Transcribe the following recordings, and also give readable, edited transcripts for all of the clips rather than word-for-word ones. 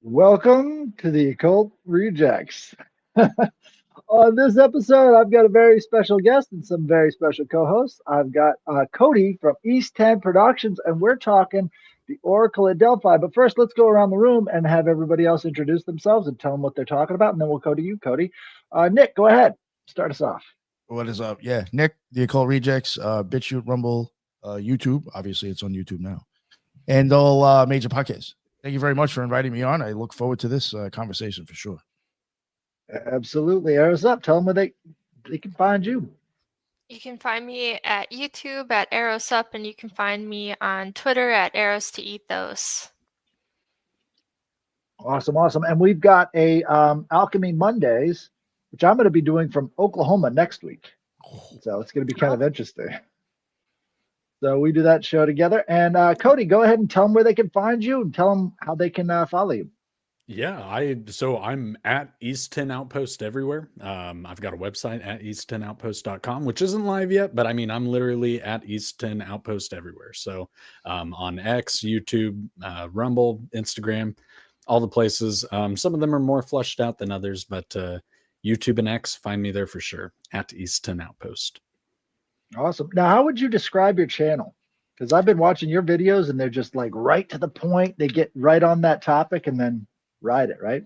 Welcome to the Occult Rejects. On this episode, I've got a very special guest and some very special co-hosts. I've got Cody from East 10 Productions, and we're talking the Oracle at Delphi. But first, let's go around the room and have everybody else introduce themselves and tell them what they're talking about, and then we'll go to you, Cody. Nick, go ahead. Start us off. What is up? Yeah, Nick, the Occult Rejects, BitChute, Rumble, YouTube. Obviously, it's on YouTube now, and all major podcasts. Thank you very much for inviting me on. I look forward to this conversation for sure. Absolutely. Arrows up. Tell them where they can find you. You can find me at YouTube at Arrows Up, and you can find me on Twitter at Arrows to Eat Those. Awesome. And we've got a Alchemy Mondays, which I'm going to be doing from Oklahoma next week. So it's going to be kind of interesting. So we do that show together. And Cody, go ahead and tell them where they can find you and tell them how they can follow you. Yeah, I'm at East10 Outpost everywhere. I've got a website at east10outpost.com, which isn't live yet, but I mean, I'm literally at East10 Outpost everywhere. So on X, YouTube, Rumble, Instagram, all the places. Some of them are more fleshed out than others, but YouTube and X, find me there for sure at East10 Outpost. Awesome. Now, how would you describe your channel? Because I've been watching your videos and they're just like right to the point. They get right on that topic and then ride it, right?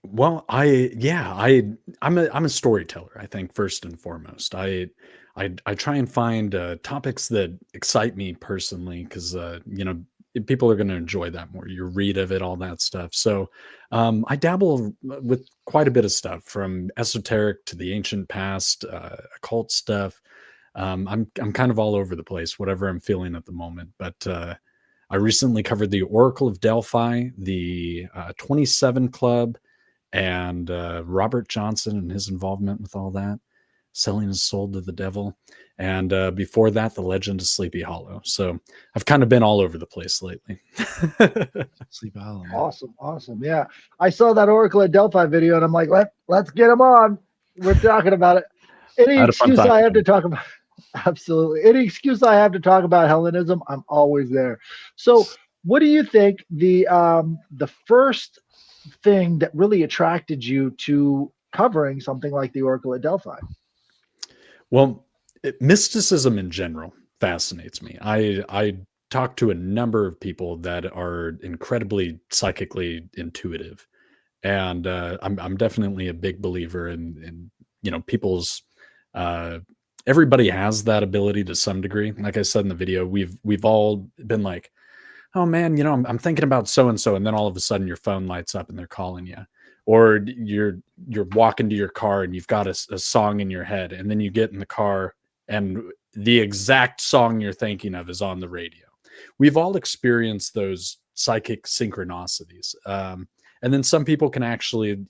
Well, I'm a storyteller, I think, first and foremost. I try and find topics that excite me personally, because people are going to enjoy that more. You read of it, all that stuff. So I dabble with quite a bit of stuff, from esoteric to the ancient past, occult stuff. I'm kind of all over the place, whatever I'm feeling at the moment. But I recently covered the Oracle of Delphi, the 27 Club, and Robert Johnson and his involvement with all that, selling his soul to the devil. And before that, the Legend of Sleepy Hollow. So I've kind of been all over the place lately. Sleepy Hollow. Awesome. Yeah. I saw that Oracle at Delphi video and I'm like, let's get him on. We're talking about it. Any excuse I have to talk about. Absolutely. Any excuse I have to talk about Hellenism, I'm always there. So what do you think the first thing that really attracted you to covering something like the Oracle at Delphi? Well, mysticism in general fascinates me. I talk to a number of people that are incredibly psychically intuitive, and I'm definitely a big believer in people's everybody has that ability to some degree. Like I said in the video, we've all been like, oh man, I'm thinking about so and so, and then all of a sudden your phone lights up and they're calling you, or you're walking to your car and you've got a song in your head, and then you get in the car and the exact song you're thinking of is on the radio. We've all experienced those psychic synchronicities, and then some people can actually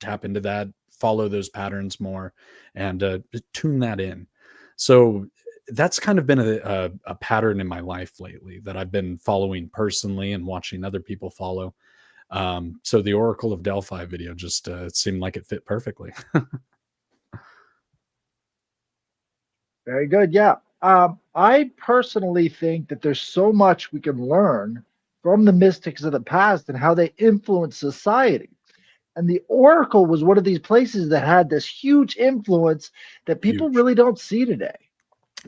tap into that, follow those patterns more, and tune that in. So that's kind of been a pattern in my life lately that I've been following personally and watching other people follow. So the Oracle of Delphi video just seemed like it fit perfectly. Very good. Yeah. I personally think that there's so much we can learn from the mystics of the past and how they influence society. And the Oracle was one of these places that had this huge influence that people really don't see today.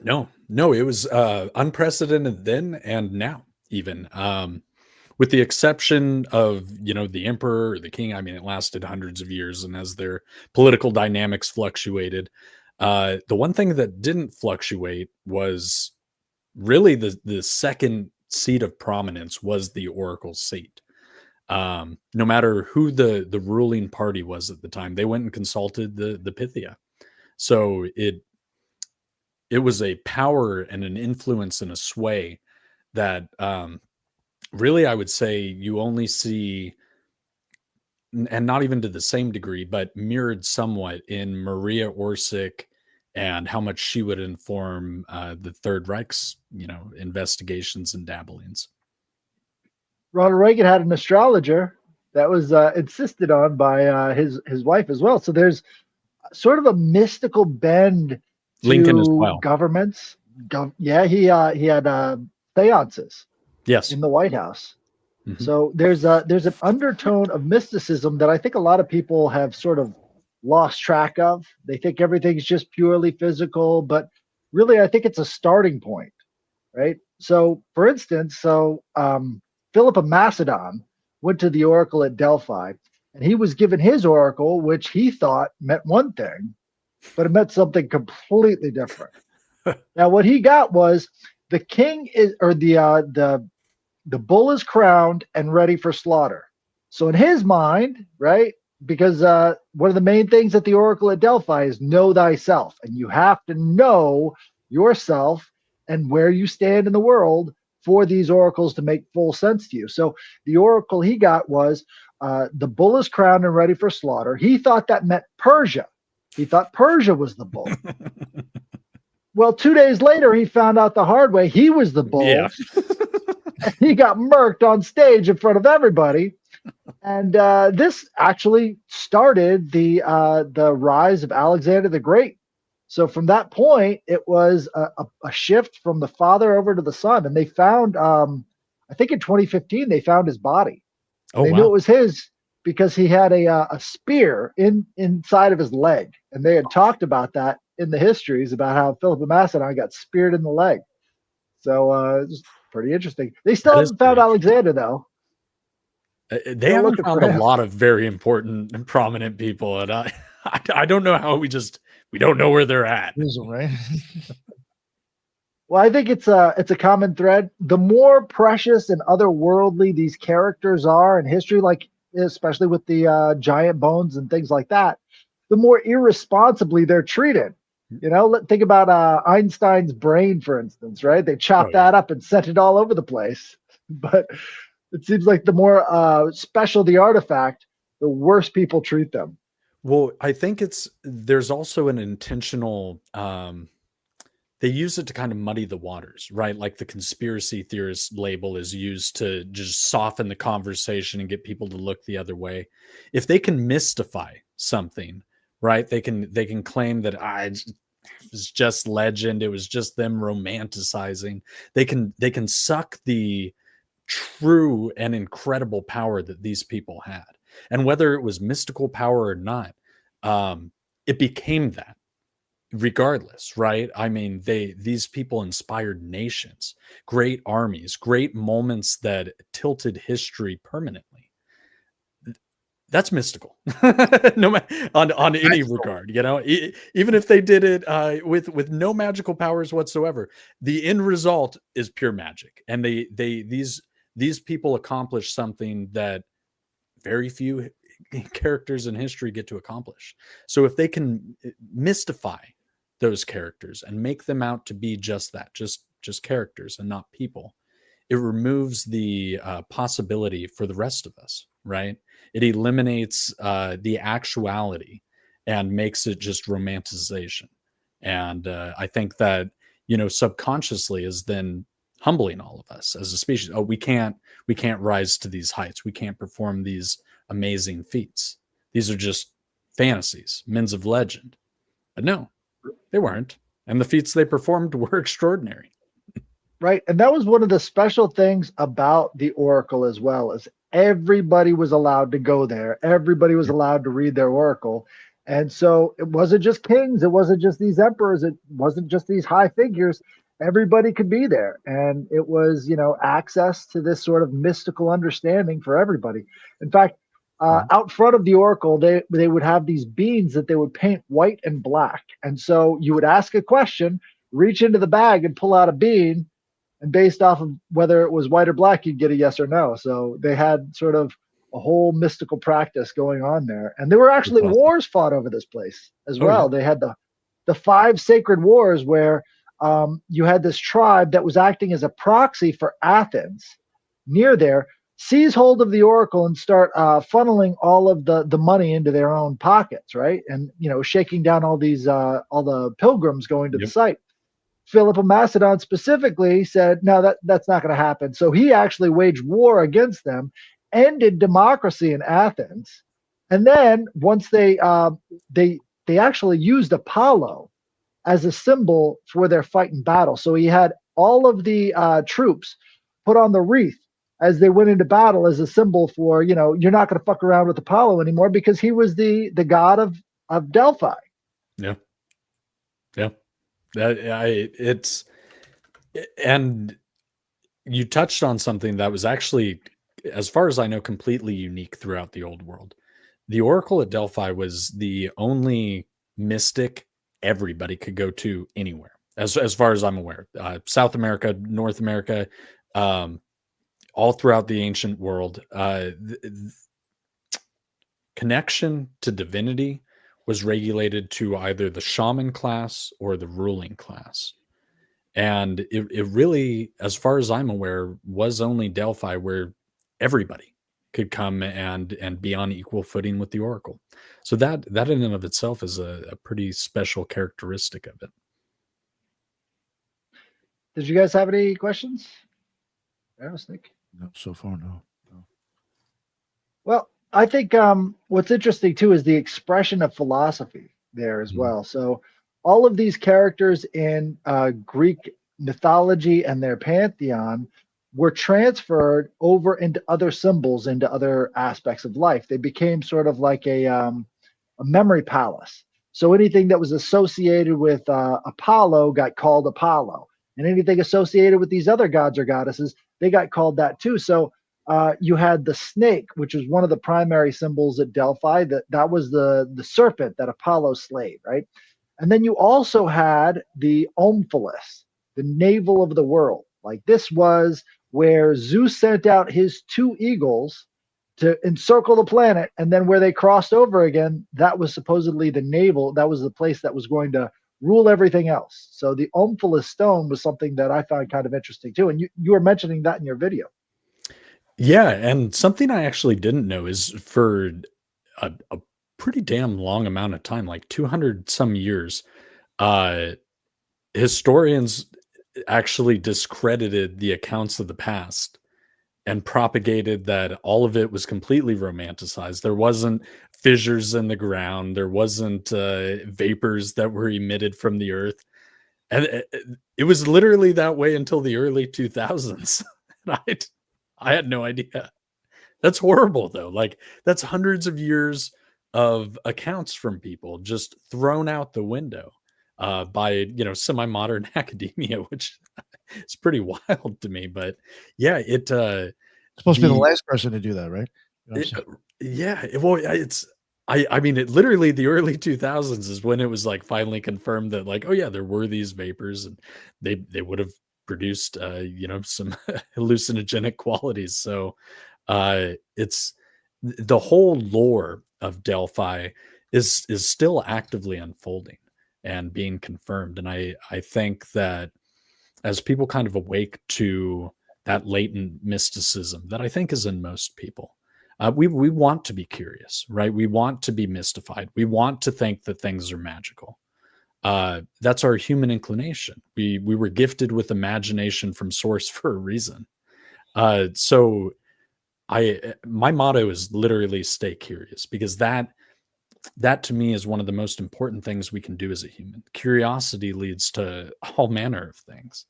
No, it was unprecedented then and now, even. With the exception of, the emperor or the king. I mean, it lasted hundreds of years, and as their political dynamics fluctuated, the one thing that didn't fluctuate was really the second seat of prominence was the Oracle seat. No matter who the ruling party was at the time, they went and consulted the Pythia. So it was a power and an influence and a sway that really, I would say, you only see, and not even to the same degree, but mirrored somewhat in Maria Orsic, and how much she would inform the Third Reich's investigations and dabblings. Ronald Reagan had an astrologer that was insisted on by his wife as well. So there's sort of a mystical bend to Lincoln as well. Governments. He had seances. Yes. In the White House. So there's an undertone of mysticism that I think a lot of people have sort of lost track of. They think everything's just purely physical, but really I think it's a starting point, right? So for instance, Philip of Macedon went to the oracle at Delphi, and he was given his oracle, which he thought meant one thing, but it meant something completely different. Now what he got was the king is, or the bull is crowned and ready for slaughter. So in his mind, right, because one of the main things at the oracle at Delphi is know thyself, and you have to know yourself and where you stand in the world for these oracles to make full sense to you. So the oracle he got was the bull is crowned and ready for slaughter. He thought that meant Persia. He thought Persia was the bull. Well, 2 days later, he found out the hard way. He was the bull. Yeah. He got murked on stage in front of everybody. And this actually started the rise of Alexander the Great. So from that point, it was a shift from the father over to the son. And they found, I think in 2015, they found his body. Oh, they knew it was his because he had a spear inside of his leg. And they had talked about that in the histories about how Philip of Macedon got speared in the leg. So it's pretty interesting. They still haven't found Alexander, though. They haven't found a lot of very important and prominent people, and I don't know how we don't know where they're at. Right? Well, I think it's a common thread. The more precious and otherworldly these characters are in history, like especially with the giant bones and things like that, the more irresponsibly they're treated. You know, think about Einstein's brain, for instance, right? They chopped that up and sent it all over the place. But it seems like the more special the artifact, the worse people treat them. Well, I think there's also an intentional, they use it to kind of muddy the waters, right? Like the conspiracy theorist label is used to just soften the conversation and get people to look the other way. If they can mystify something, right? They can claim that it was just legend. It was just them romanticizing. They can suck the true and incredible power that these people had. And whether it was mystical power or not, it became that regardless, right? I mean, these people inspired nations, great armies, great moments that tilted history permanently. That's mystical, no on any regard, you know. Even if they did it with no magical powers whatsoever, the end result is pure magic, and these people accomplish something that very few characters in history get to accomplish. So if they can mystify those characters and make them out to be just that, just characters and not people, it removes the possibility for the rest of us, right? It eliminates the actuality and makes it just romanticization. And I think that, you know, subconsciously is then humbling all of us as a species. Oh, we can't rise to these heights. We can't perform these amazing feats. These are just fantasies, men of legend. But no, they weren't. And the feats they performed were extraordinary. Right. And that was one of the special things about the Oracle as well, is everybody was allowed to go there. Everybody was allowed to read their Oracle. And so it wasn't just kings. It wasn't just these emperors. It wasn't just these high figures. Everybody could be there. And it was, you know, access to this sort of mystical understanding for everybody. In fact, out front of the Oracle, they would have these beans that they would paint white and black. And so you would ask a question, reach into the bag and pull out a bean. And based off of whether it was white or black, you'd get a yes or no. So they had sort of a whole mystical practice going on there. And there were actually wars fought over this place as well. Yeah. They had the 5 sacred wars where you had this tribe that was acting as a proxy for Athens near there, seize hold of the Oracle and start funneling all of the money into their own pockets, right? And, you know, shaking down all the pilgrims going to the site. Philip of Macedon specifically said, no, that's not going to happen. So he actually waged war against them, ended democracy in Athens. And then once they actually used Apollo as a symbol for their fight in battle. So he had all of the troops put on the wreath as they went into battle as a symbol for, you're not going to fuck around with Apollo anymore, because he was the god of Delphi. Yeah. Yeah. It's, and you touched on something that was actually, as far as I know, completely unique throughout the old world. The Oracle at Delphi was the only mystic everybody could go to anywhere, as far as I'm aware. South America, North America, all throughout the ancient world. Connection to divinity was regulated to either the shaman class or the ruling class. And it really, as far as I'm aware, was only Delphi where everybody could come and be on equal footing with the Oracle. So that in and of itself is a pretty special characteristic of it. Did you guys have any questions? Nick? No, so far, no. Well, I think what's interesting too is the expression of philosophy there as well. So all of these characters in Greek mythology and their pantheon were transferred over into other symbols, into other aspects of life. They became sort of like a memory palace. So anything that was associated with Apollo got called Apollo, and anything associated with these other gods or goddesses, they got called that too. So you had the snake, which was one of the primary symbols at Delphi. That was the serpent that Apollo slayed, right? And then you also had the Omphalos, the navel of the world. Like, this was where Zeus sent out his 2 eagles to encircle the planet, and then where they crossed over again, that was supposedly the navel. That was the place that was going to rule everything else. So the Omphalos stone was something that I found kind of interesting too. And you were mentioning that in your video. Yeah, and something I actually didn't know is for a pretty damn long amount of time, like 200 some years, historians actually discredited the accounts of the past and propagated that all of it was completely romanticized. There wasn't fissures in the ground. There wasn't vapors that were emitted from the earth. And it was literally that way until the early 2000s. I had no idea. That's horrible, though. Like, that's hundreds of years of accounts from people just thrown out the window by, semi-modern academia, which is pretty wild to me. But yeah, it's supposed to be the last person to do that, right? I mean, it literally, the early 2000s is when it was like finally confirmed that, like, oh yeah, there were these vapors, and they would have produced some hallucinogenic qualities. So it's the whole lore of Delphi is still actively unfolding and being confirmed. And I think that as people kind of awake to that latent mysticism that I think is in most people, we want to be curious, right? We want to be mystified. We want to think that things are magical. That's our human inclination. We were gifted with imagination from source for a reason. So my motto is literally stay curious, because that to me is one of the most important things we can do as a human. Curiosity leads to all manner of things.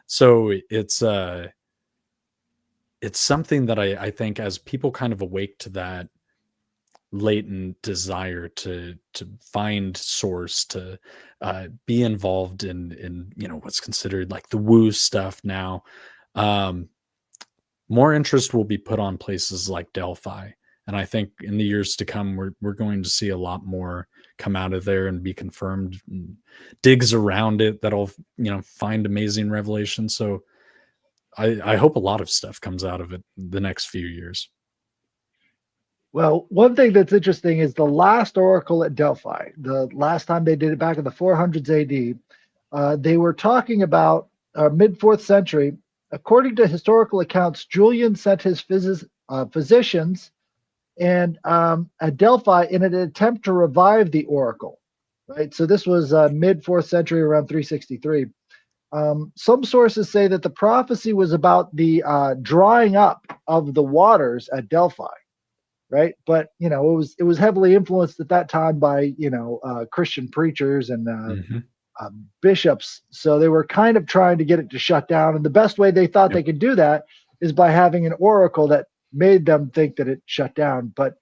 So it's something that I think, as people kind of awake to that latent desire to find source, to be involved in what's considered like the woo stuff now, more interest will be put on places like Delphi. And I think in the years to come, we're going to see a lot more come out of there and be confirmed, and digs around it that'll find amazing revelations. So I hope a lot of stuff comes out of it the next few years. Well, one thing that's interesting is the last oracle at Delphi, the last time they did it back in the 400s AD, they were talking about mid-4th century. According to historical accounts, Julian sent his physicians and at Delphi in an attempt to revive the oracle, right? So this was mid-4th century, around 363. Some sources say that the prophecy was about the drying up of the waters at Delphi, right? But it was heavily influenced at that time by Christian preachers and bishops. So they were kind of trying to get it to shut down, and the best way they thought they could do that is by having an oracle that made them think that it shut down. But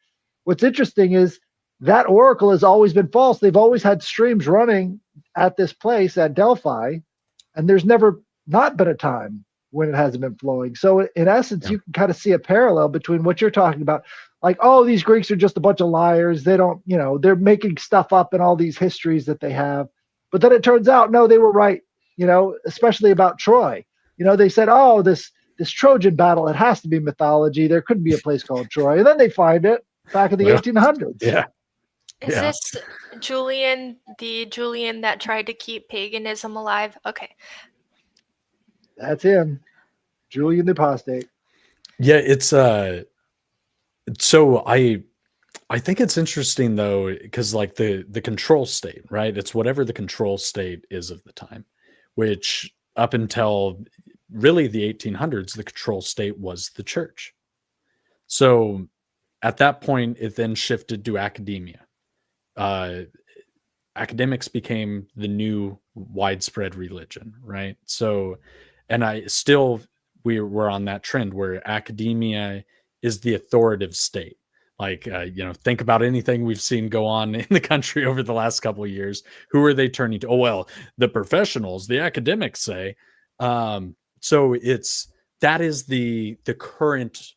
what's interesting is that oracle has always been false. They've always had streams running at this place at Delphi, and there's never not been a time when it hasn't been flowing. So in essence, you can kind of see a parallel between what you're talking about. Like, oh, these Greeks are just a bunch of liars. They don't, they're making stuff up in all these histories that they have. But then it turns out, no, they were right, especially about Troy. They said, oh, this Trojan battle, it has to be mythology. There couldn't be a place called Troy. And then they find it back in the 1800s. Yeah. Is this Julian, the Julian that tried to keep paganism alive? Okay. That's him. Julian the Apostate. Yeah, it's so I think it's interesting though, because like the control state, right? It's whatever the control state is of the time, which up until really the 1800s, the control state was the church. So at that point, it then shifted to academia. Academics became the new widespread religion, right? So, and we're on that trend where academia is the authoritative state. Like, think about anything we've seen go on in the country over the last couple of years. Who are they turning to? Oh, well, the professionals, the academics say. So that is the current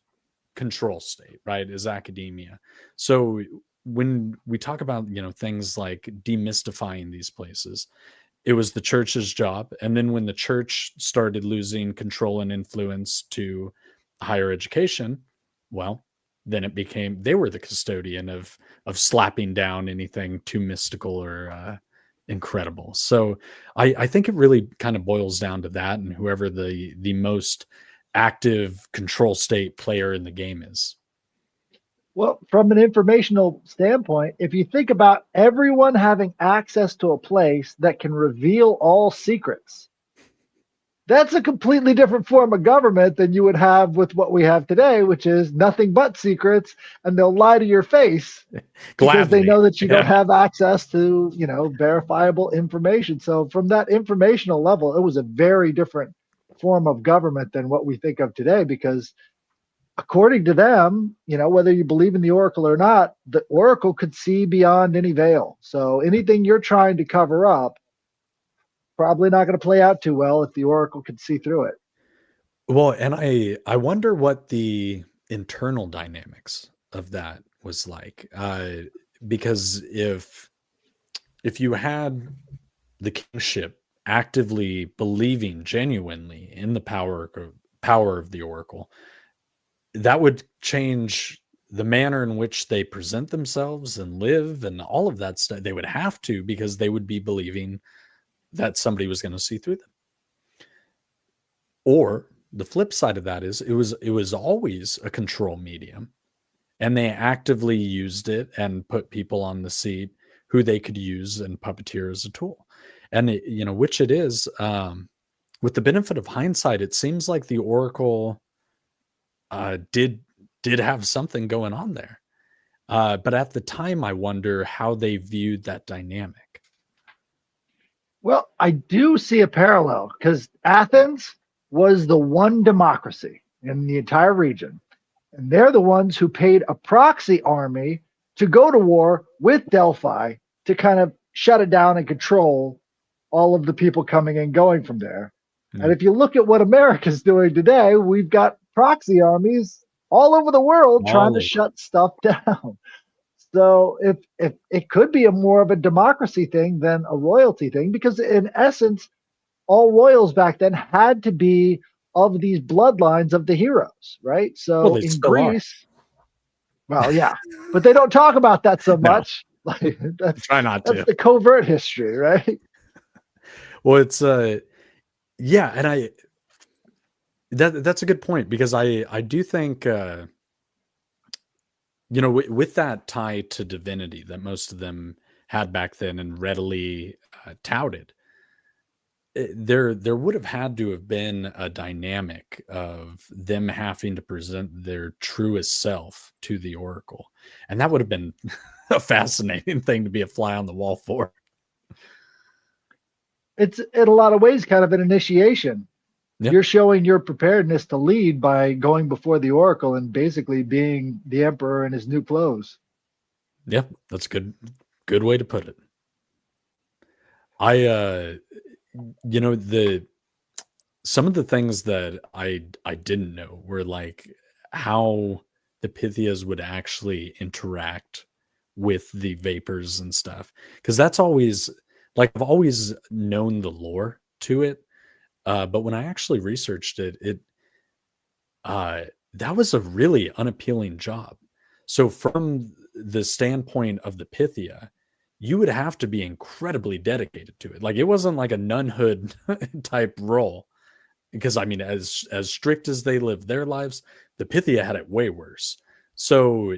control state, right? Is academia. So when we talk about, things like demystifying these places, it was the church's job. And then when the church started losing control and influence to higher education, well, then it became, they were the custodian of slapping down anything too mystical or incredible. So I think it really kind of boils down to that, and whoever the most active control state player in the game is. Well, from an informational standpoint, if you think about everyone having access to a place that can reveal all secrets, that's a completely different form of government than you would have with what we have today, which is nothing but secrets, and they'll lie to your face because they know that you don't have access to, verifiable information. So from that informational level, it was a very different form of government than what we think of today, because according to them, whether you believe in the oracle or not, the oracle could see beyond any veil. So anything you're trying to cover up, probably not going to play out too well if the oracle could see through it. Well, and I wonder what the internal dynamics of that was like, because if you had the kingship actively believing genuinely in the power of the oracle, that would change the manner in which they present themselves and live and all of that stuff. They would have to, because they would be believing that somebody was going to see through them. Or the flip side of that is it was always a control medium, and they actively used it and put people on the seat who they could use and puppeteer as a tool. And which it is, with the benefit of hindsight, it seems like the oracle did have something going on there. But at the time, I wonder how they viewed that dynamic. Well, I do see a parallel, because Athens was the one democracy in the entire region. And they're the ones who paid a proxy army to go to war with Delphi to kind of shut it down and control all of the people coming and going from there. Mm-hmm. And if you look at what America's doing today, we've got proxy armies all over the world trying to shut stuff down. So if it could be more of a democracy thing than a royalty thing, because in essence, all royals back then had to be of these bloodlines of the heroes, right? So in Greece, well, yeah, but they don't talk about that so much. Like, try not to. That's the covert history, right? Well, it's yeah, and that's a good point, because I do think with that tie to divinity that most of them had back then and readily touted, there would have had to have been a dynamic of them having to present their truest self to the oracle, and that would have been a fascinating thing to be a fly on the wall for. It's in a lot of ways kind of an initiation. Yeah. You're showing your preparedness to lead by going before the oracle and basically being the emperor in his new clothes. Yeah, that's good way to put it. Some of the things that I didn't know were like how the Pythias would actually interact with the vapors and stuff. Because that's always like I've always known the lore to it. But when I actually researched it, that was a really unappealing job. So from the standpoint of the Pythia, you would have to be incredibly dedicated to it. Like it wasn't like a nunhood type role. Because I mean, as strict as they lived their lives, the Pythia had it way worse. So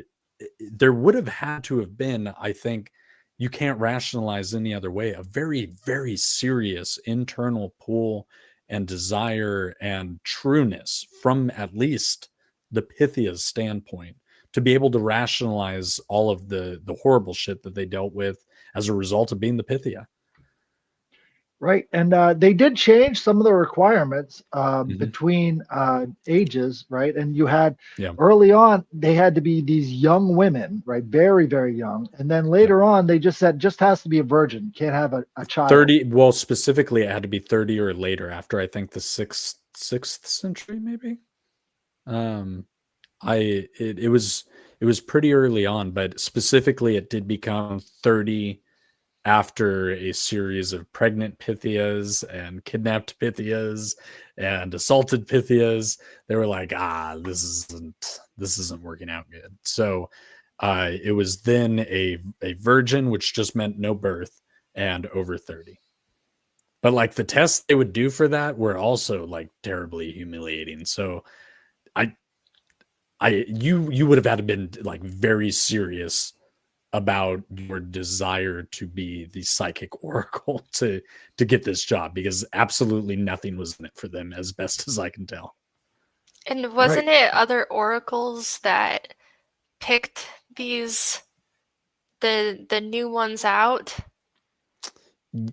there would have had to have been, I think, you can't rationalize any other way, a very, very serious internal pull and desire and trueness from at least the Pythia's standpoint to be able to rationalize all of the horrible shit that they dealt with as a result of being the Pythia. Right. And they did change some of the requirements Mhm. between ages, right? And you had Yeah. early on, they had to be these young women, right? Very, very young. And then later on, they just said just has to be a virgin, can't have a child. 30, well, specifically, it had to be 30 or later after, I think, the sixth century, maybe. It was pretty early on, but specifically, it did become 30 after a series of pregnant Pythias and kidnapped Pythias and assaulted Pythias. They were like, this isn't working out good. So it was then a virgin, which just meant no birth, and over 30. But like the tests they would do for that were also like terribly humiliating. So you would have had to been like very serious about your desire to be the psychic oracle to get this job, because absolutely nothing was in it for them, as best as I can tell. And wasn't it other oracles that picked these the new ones out?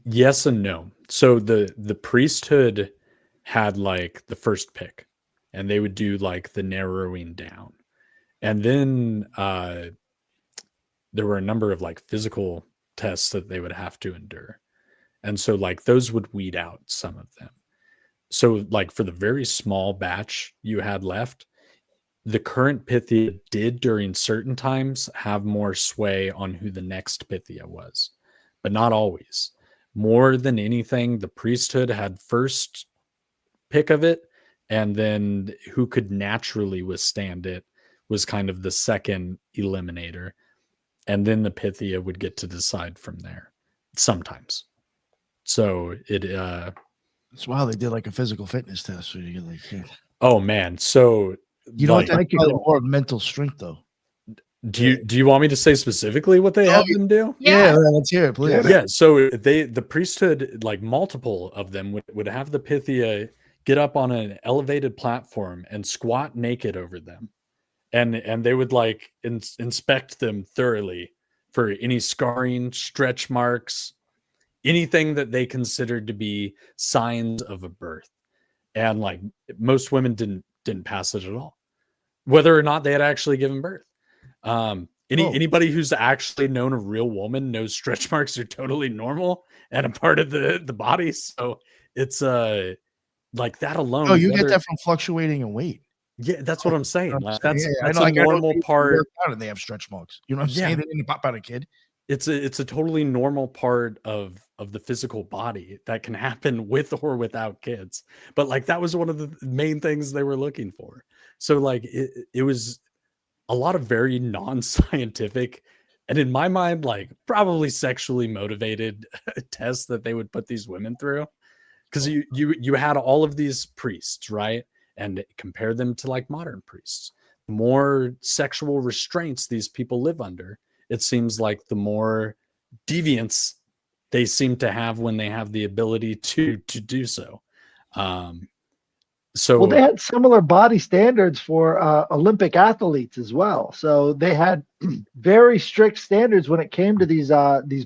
Yes and no. So the priesthood had like the first pick, and they would do like the narrowing down, and then there were a number of like physical tests that they would have to endure, and so like those would weed out some of them. So like for the very small batch you had left, the current Pythia did during certain times have more sway on who the next Pythia was, but not always. More than anything, the priesthood had first pick of it, and then who could naturally withstand it was kind of the second eliminator, and then the Pythia would get to decide from there sometimes. So that's why they did like a physical fitness test. So you get like, yeah. Oh man, so You know what? That's probably more of mental strength, though. Do you want me to say specifically what they had them do? Yeah, let's hear it, please. Yeah, so the priesthood, like multiple of them, would have the Pythia get up on an elevated platform and squat naked over them, and they would like inspect them thoroughly for any scarring, stretch marks, anything that they considered to be signs of a birth. And like most women didn't pass it at all, whether or not they had actually given birth. Anybody who's actually known a real woman knows stretch marks are totally normal and a part of the body. So it's like that alone. Oh, you get that from fluctuating in weight. Yeah, that's what I'm saying. Like that's a normal part. And they have stretch marks. You know what I'm saying? They didn't pop out a kid. It's a totally normal part of the physical body that can happen with or without kids. But like that was one of the main things they were looking for. So like it was a lot of very non-scientific, and in my mind, like probably sexually motivated tests that they would put these women through. Because you had all of these priests, right? And compare them to like modern priests. The more sexual restraints these people live under, it seems like the more deviance they seem to have when they have the ability to do so. Well, they had similar body standards for Olympic athletes as well. So they had very strict standards when it came to these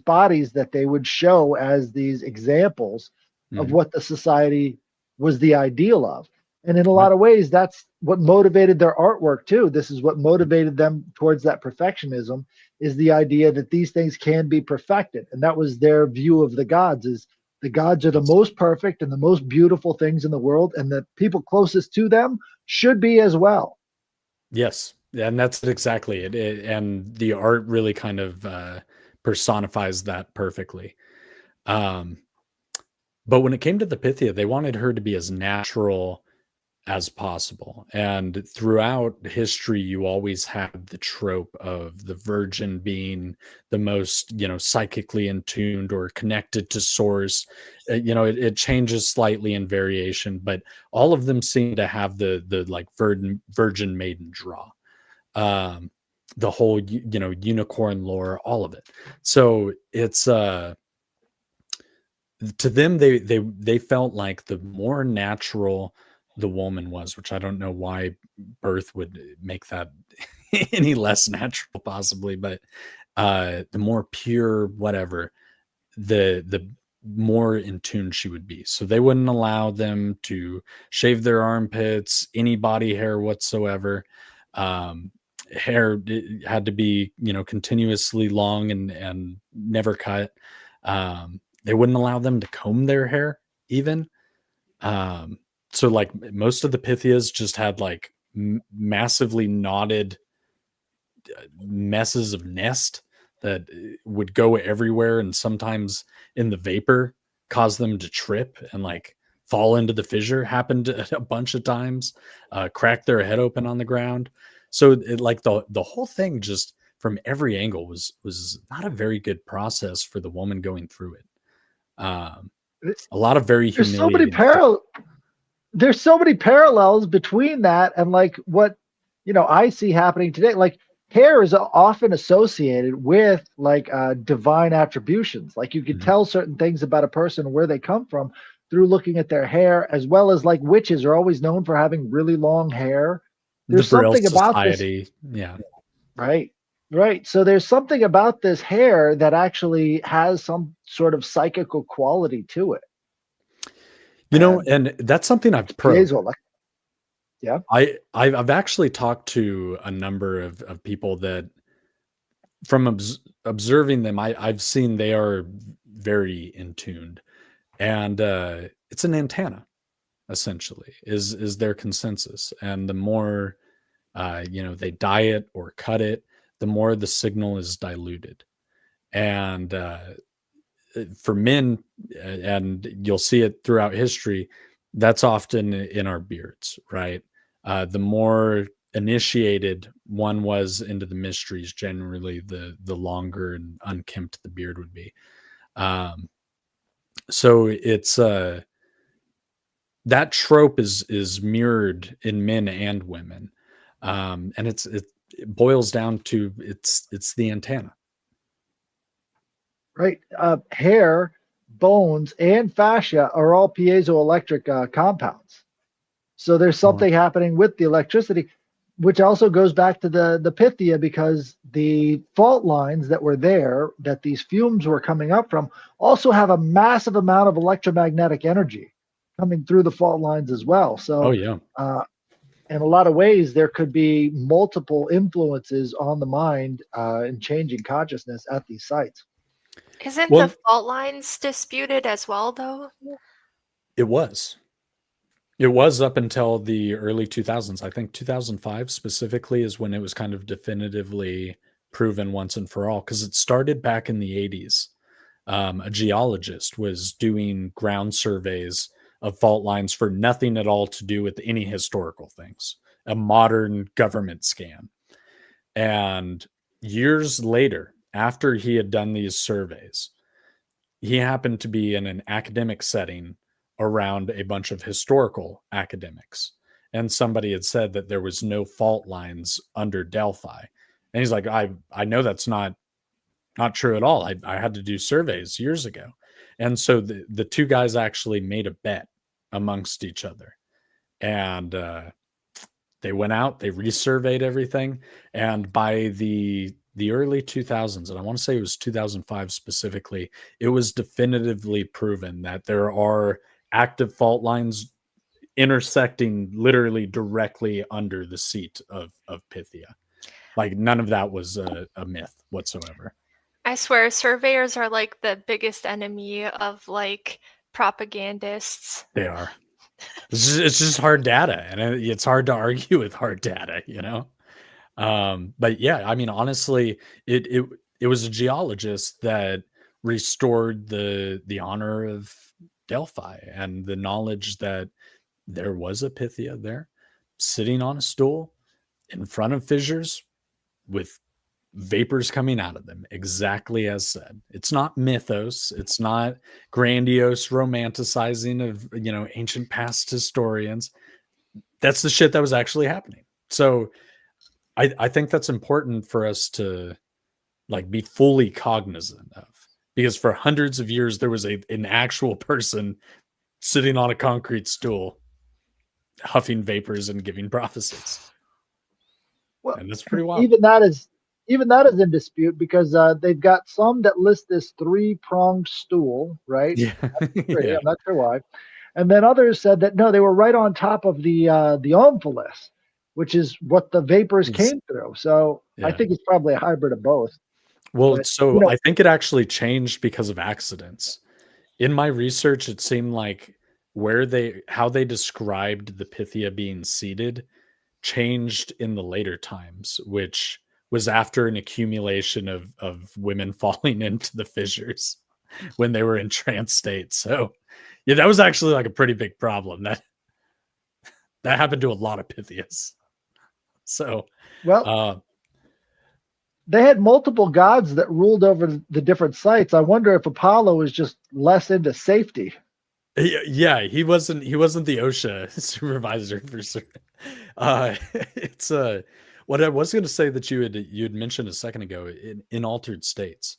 bodies that they would show as these examples of what the society was the ideal of. And in a lot of ways, that's what motivated their artwork too. This is what motivated them towards that perfectionism, is the idea that these things can be perfected. And that was their view of the gods, is the gods are the most perfect and the most beautiful things in the world, and the people closest to them should be as well. Yes. And that's exactly it. And the art really kind of personifies that perfectly. But when it came to the Pythia, they wanted her to be as natural as possible. And throughout history, you always had the trope of the virgin being the most, psychically in tuned or connected to source. It changes slightly in variation, but all of them seem to have the like virgin maiden draw. The whole, unicorn lore, all of it. So it's to them, they felt like the more natural the woman was, which I don't know why birth would make that any less natural possibly, but the more pure, whatever, the more in tune she would be. So they wouldn't allow them to shave their armpits, any body hair whatsoever. Hair had to be, continuously long and never cut. They wouldn't allow them to comb their hair even. So like most of the Pythias just had like massively knotted messes of nest that would go everywhere, and sometimes in the vapor cause them to trip and like fall into the fissure. Happened a bunch of times, crack their head open on the ground. So like the whole thing, just from every angle, was not a very good process for the woman going through it. A lot of very humiliating. There's so many parallels between that and like what I see happening today. Like hair is often associated with like divine attributions. Like you can tell certain things about a person, where they come from, through looking at their hair, as well as like witches are always known for having really long hair. There's something about this. Yeah. Right. So there's something about this hair that actually has some sort of psychical quality to it. And that's something I've probed. Yeah. I've actually talked to a number of people that, from observing them, I've seen they are very in tuned, and it's an antenna, essentially, is their consensus. And the more they dye it or cut it, the more the signal is diluted. And for men, and you'll see it throughout history, that's often in our beards, right? The more initiated one was into the mysteries, generally the longer and unkempt the beard would be. So it's that trope is mirrored in men and women, and it boils down to it's the antenna. Right. Hair, bones, and fascia are all piezoelectric compounds. So there's something happening with the electricity, which also goes back to the Pythia, because the fault lines that were there, that these fumes were coming up from, also have a massive amount of electromagnetic energy coming through the fault lines as well. So, in a lot of ways, there could be multiple influences on the mind in changing consciousness at these sites. Isn't the fault lines disputed as well, though? It was. It was up until the early 2000s. I think 2005 specifically is when it was kind of definitively proven once and for all, because it started back in the 80s. A geologist was doing ground surveys of fault lines for nothing at all to do with any historical things, a modern government scan. And years later, after he had done these surveys, he happened to be in an academic setting around a bunch of historical academics. And somebody had said that there was no fault lines under Delphi. And he's like, I know that's not true at all. I had to do surveys years ago. And so the two guys actually made a bet amongst each other. And they went out, they resurveyed everything. And by the early 2000s, and I want to say it was 2005 specifically, it was definitively proven that there are active fault lines intersecting literally directly under the seat of Pythia. Like none of that was a myth whatsoever. I swear, surveyors are like the biggest enemy of like propagandists. They are. It's just hard data, and it's hard to argue with hard data, you know. But yeah, I mean, honestly, it was a geologist that restored the honor of Delphi and the knowledge that there was a Pythia there, sitting on a stool in front of fissures with vapors coming out of them, exactly as said. It's not mythos. It's not grandiose romanticizing of, you know, ancient past historians. That's the shit that was actually happening. So I think that's important for us to like be fully cognizant of, because for hundreds of years there was an actual person sitting on a concrete stool huffing vapors and giving prophecies. Well, and that's pretty wild. Even that is in dispute, because they've got some that list this 3-pronged stool, right? Yeah. I'm not sure why. And then others said that no, they were right on top of the omphalos, which is what the vapors came through. So I think it's probably a hybrid of both. Well, But, so you know, I think it actually changed because of accidents. In my research, it seemed like how they described the Pythia being seated changed in the later times, which was after an accumulation of women falling into the fissures when they were in trance state. So yeah, that was actually like a pretty big problem. That happened to a lot of Pythias. So they had multiple gods that ruled over the different sites. I wonder if Apollo was just less into safety. Yeah, he wasn't the OSHA supervisor for certain. It's what I was going to say that you had mentioned a second ago in altered states.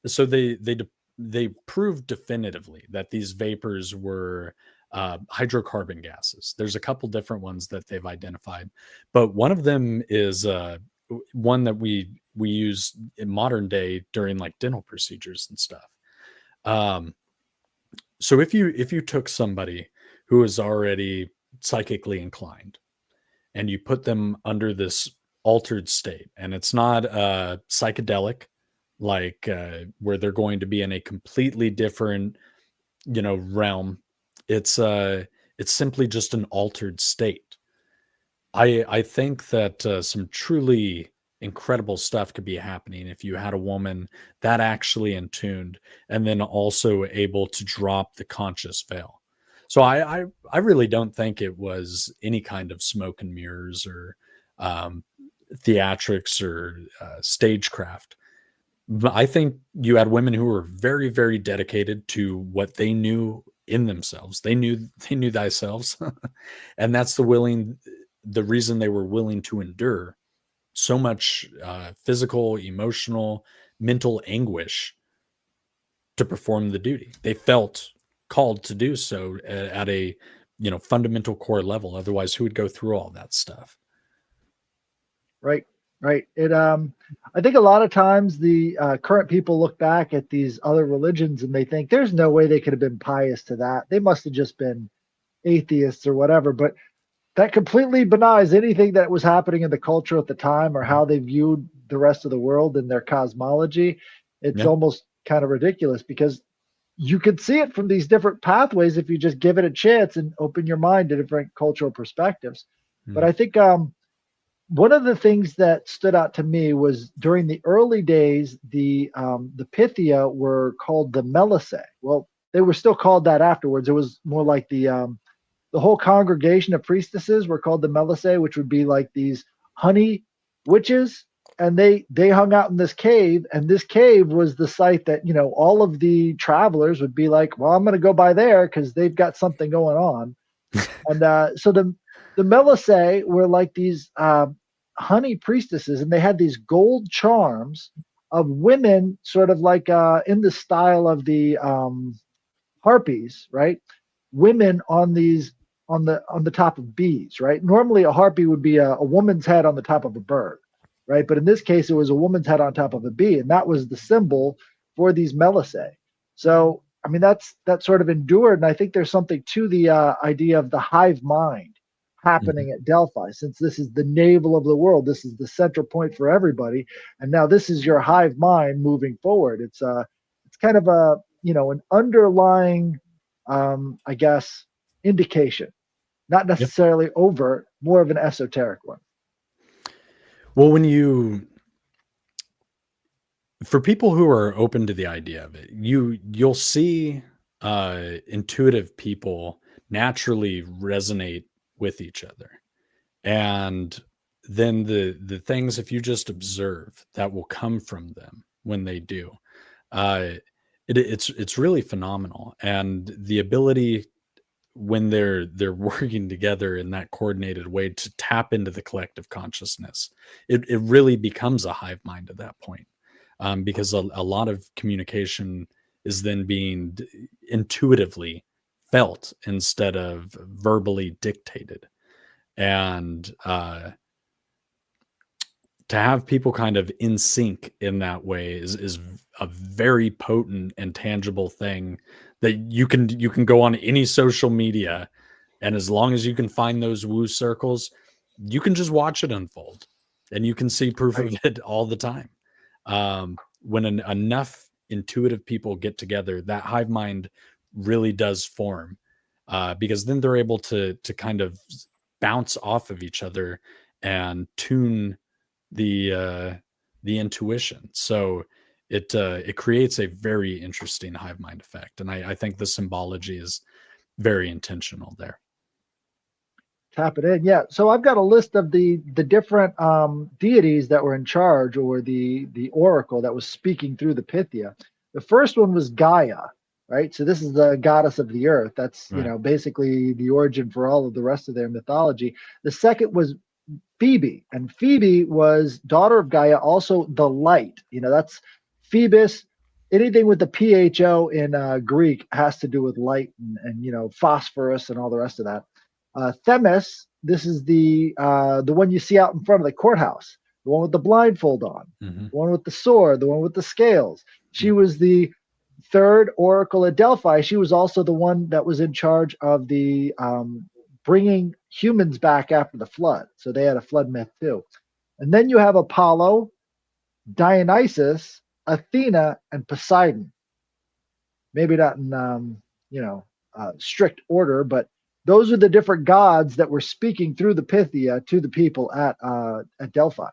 So they proved definitively that these vapors were hydrocarbon gases. There's a couple different ones that they've identified, but one of them is one that we use in modern day during like dental procedures and stuff. So if you took somebody who is already psychically inclined and you put them under this altered state, and it's not psychedelic, like where they're going to be in a completely different, you know, realm. It's simply just an altered state. I think that some truly incredible stuff could be happening if you had a woman that actually in tuned and then also able to drop the conscious veil. So I really don't think it was any kind of smoke and mirrors or theatrics or stagecraft. But I think you had women who were very, very dedicated to what they knew in themselves. They knew thyself, and that's the reason they were willing to endure so much physical, emotional, mental anguish to perform the duty. They felt called to do so at a, you know, fundamental core level. Otherwise, who would go through all that stuff? Right. It I think a lot of times the current people look back at these other religions and they think there's no way they could have been pious to that. They must have just been atheists or whatever. But that completely denies anything that was happening in the culture at the time or how they viewed the rest of the world and their cosmology. It's almost kind of ridiculous, because you could see it from these different pathways if you just give it a chance and open your mind to different cultural perspectives. But I think one of the things that stood out to me was during the early days, the Pythia were called the Melissae. Well, they were still called that afterwards. It was more like the whole congregation of priestesses were called the Melissae, which would be like these honey witches. And they hung out in this cave, and this cave was the site that, you know, all of the travelers would be like, well, I'm going to go by there because they've got something going on. And so the Melissae were like these honey priestesses, and they had these gold charms of women, sort of like in the style of the harpies, right? Women on these on the top of bees, right? Normally a harpy would be a woman's head on the top of a bird, right? But in this case, it was a woman's head on top of a bee, and that was the symbol for these Melissae. So I mean, that sort of endured. And I think there's something to the idea of the hive mind happening at Delphi, since this is the navel of the world. This is the central point for everybody. And now this is your hive mind moving forward. It's kind of a, an underlying, I guess, indication, not necessarily overt, more of an esoteric one. Well, for people who are open to the idea of it, you'll see intuitive people naturally resonate with each other. And then the things, if you just observe, that will come from them when they do, it's really phenomenal. And the ability, when they're working together in that coordinated way, to tap into the collective consciousness, it really becomes a hive mind at that point. Because a lot of communication is then being intuitively felt instead of verbally dictated. And to have people kind of in sync in that way is a very potent and tangible thing that you can go on any social media, and as long as you can find those woo circles, you can just watch it unfold, and you can see proof of it all the time. When enough intuitive people get together, that hive mind really does form, because then they're able to kind of bounce off of each other and tune the intuition. So it creates a very interesting hive mind effect, and I think the symbology is very intentional there. Tap it in. Yeah. So I've got a list of the different deities that were in charge, or the oracle that was speaking through the Pythia. The first one was Gaia, right? So this is the goddess of the earth. That's, Right. Basically the origin for all of the rest of their mythology. The second was Phoebe, and Phoebe was daughter of Gaia, also the light. That's Phoebus. Anything with the PHO in Greek has to do with light and phosphorus and all the rest of that. Themis, this is the one you see out in front of the courthouse, the one with the blindfold on, the one with the sword, the one with the scales. She was the third oracle at Delphi. She was also the one that was in charge of the bringing humans back after the flood. So they had a flood myth too. And then you have Apollo, Dionysus, Athena, and Poseidon. Maybe not in strict order, but those are the different gods that were speaking through the Pythia to the people at Delphi.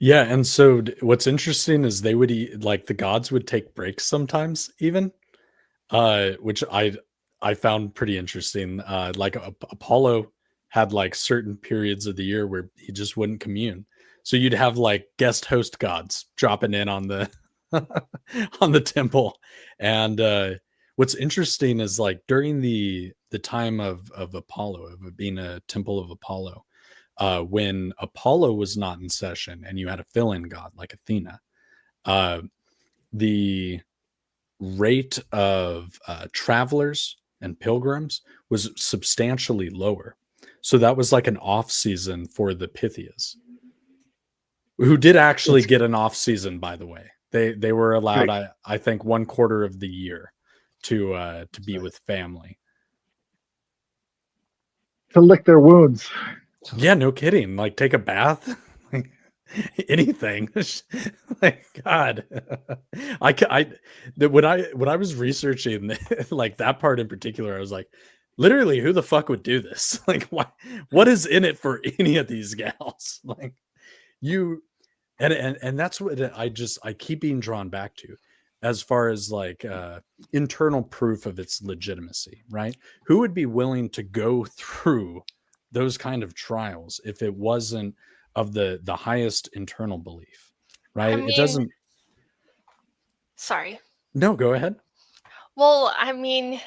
Yeah, and so what's interesting is they would like the gods would take breaks sometimes, even, which I found pretty interesting. Like Apollo had like certain periods of the year where he just wouldn't commune, so you'd have like guest host gods dropping in on the on the temple. And what's interesting is, like, during the time of Apollo, of it being a temple of Apollo, when Apollo was not in session and you had a fill-in god like Athena, the rate of travelers and pilgrims was substantially lower. So that was like an off season for the Pythias, who did actually get an off season, by the way. They were allowed, I think, 1/4 of the year to be with family, to lick their wounds. Yeah, no kidding. Like, take a bath, like anything. Like, God, when I was researching like that part in particular, I was like, literally, who the fuck would do this? Like, what is in it for any of these gals? Like, and that's what I keep being drawn back to, as far as like internal proof of its legitimacy, right? Who would be willing to go through those kind of trials if it wasn't of the highest internal belief, right? I mean, it doesn't. Sorry. No, go ahead. Well, I mean,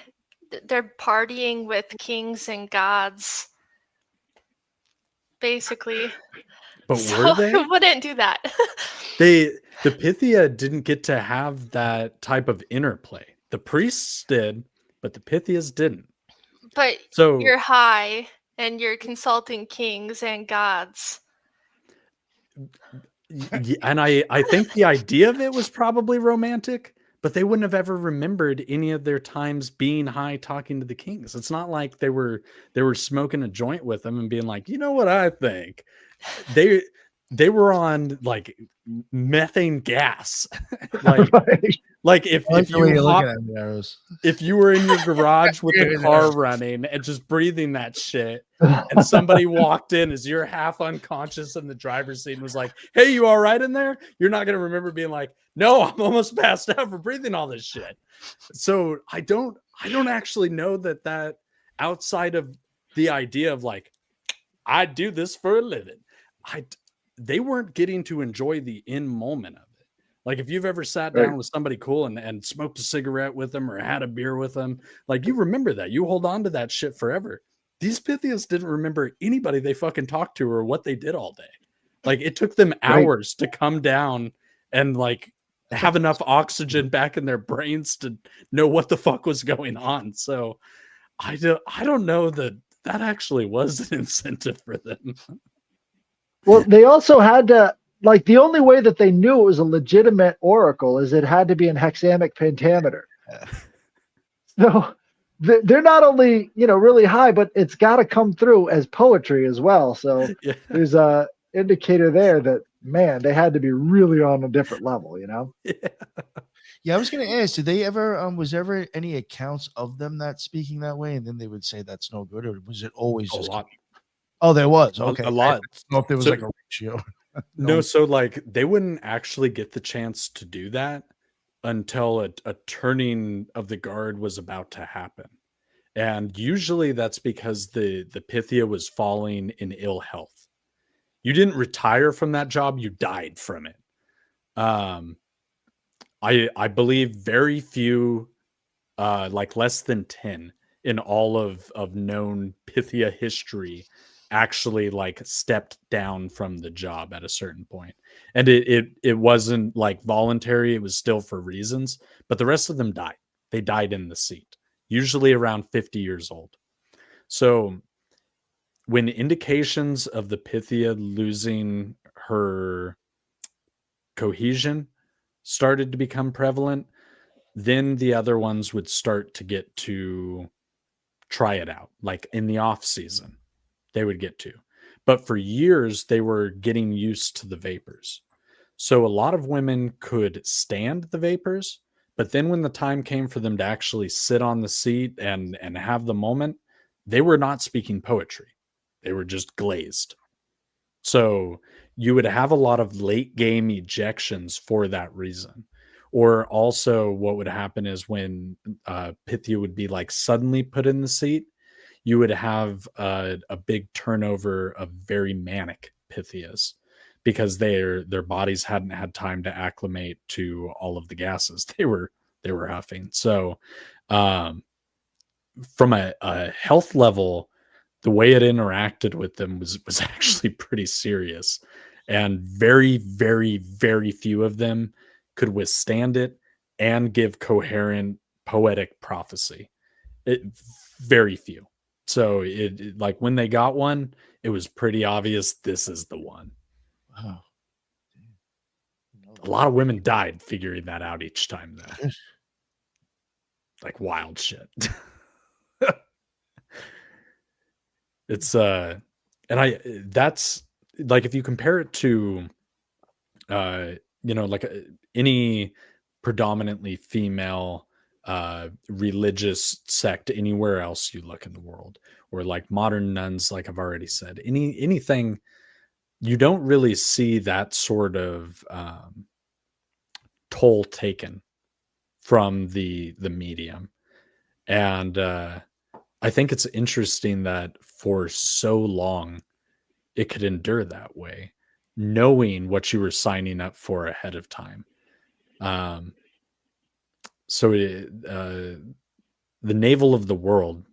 they're partying with kings and gods, basically. But So were they? who wouldn't do that? The Pythia didn't get to have that type of interplay. The priests did, but the Pythias didn't. But so you're high and you're consulting kings and gods. And I think the idea of it was probably romantic, but they wouldn't have ever remembered any of their times being high talking to the kings. It's not like they were smoking a joint with them and being like, you know what I think? They were on like methane gas. Like if you were in your garage with the car running and just breathing that shit, and somebody walked in as you're half unconscious in the driver's seat and was like, "Hey, you all right in there?" You're not gonna remember being like, "No, I'm almost passed out for breathing all this shit." So I don't actually know that outside of the idea of like, I do this for a living, they weren't getting to enjoy the in moment of it. Like if you've ever sat down with somebody cool and smoked a cigarette with them or had a beer with them, like you remember that. You hold on to that shit forever. These Pythias didn't remember anybody they fucking talked to or what they did all day. Like it took them hours to come down and like have enough oxygen back in their brains to know what the fuck was going on. So I don't know that actually was an incentive for them. Well, they also had to, like, the only way that they knew it was a legitimate oracle is it had to be in hexamic pentameter. So they're not only, really high, but it's got to come through as poetry as well. So there's a indicator there that, man, they had to be really on a different level, Yeah, I was going to ask, did they ever, was there ever any accounts of them that speaking that way? And then they would say that's no good, or was it always just a lot? Oh, there was. Okay. A lot. I don't know if there was like a ratio. No, so like they wouldn't actually get the chance to do that until a turning of the guard was about to happen. And usually that's because the Pythia was falling in ill health. You didn't retire from that job, you died from it. I believe very few, like less than 10 in all of known Pythia history actually like stepped down from the job at a certain point. And it wasn't like voluntary, it was still for reasons, but the rest of them died. They died in the seat, usually around 50 years old. So when indications of the Pythia losing her cohesion started to become prevalent, then the other ones would start to get to try it out, like in the off season they would get to. But for years they were getting used to the vapors. So a lot of women could stand the vapors, but then when the time came for them to actually sit on the seat and have the moment, they were not speaking poetry. They were just glazed. So you would have a lot of late game ejections for that reason. Or also what would happen is when Pythia would be like suddenly put in the seat, you would have a big turnover of very manic Pythias because their bodies hadn't had time to acclimate to all of the gases they were huffing. So from a health level, the way it interacted with them was actually pretty serious. And very, very, very few of them could withstand it and give coherent poetic prophecy. Very few. So it like when they got one, it was pretty obvious this is the one. Wow. A lot of women died figuring that out each time, though. Like wild shit. It's that's like if you compare it to like any predominantly female religious sect anywhere else you look in the world, or like modern nuns, like I've already said, anything, you don't really see that sort of toll taken from the medium. And I think it's interesting that for so long it could endure that way, knowing what you were signing up for ahead of time. So the navel of the world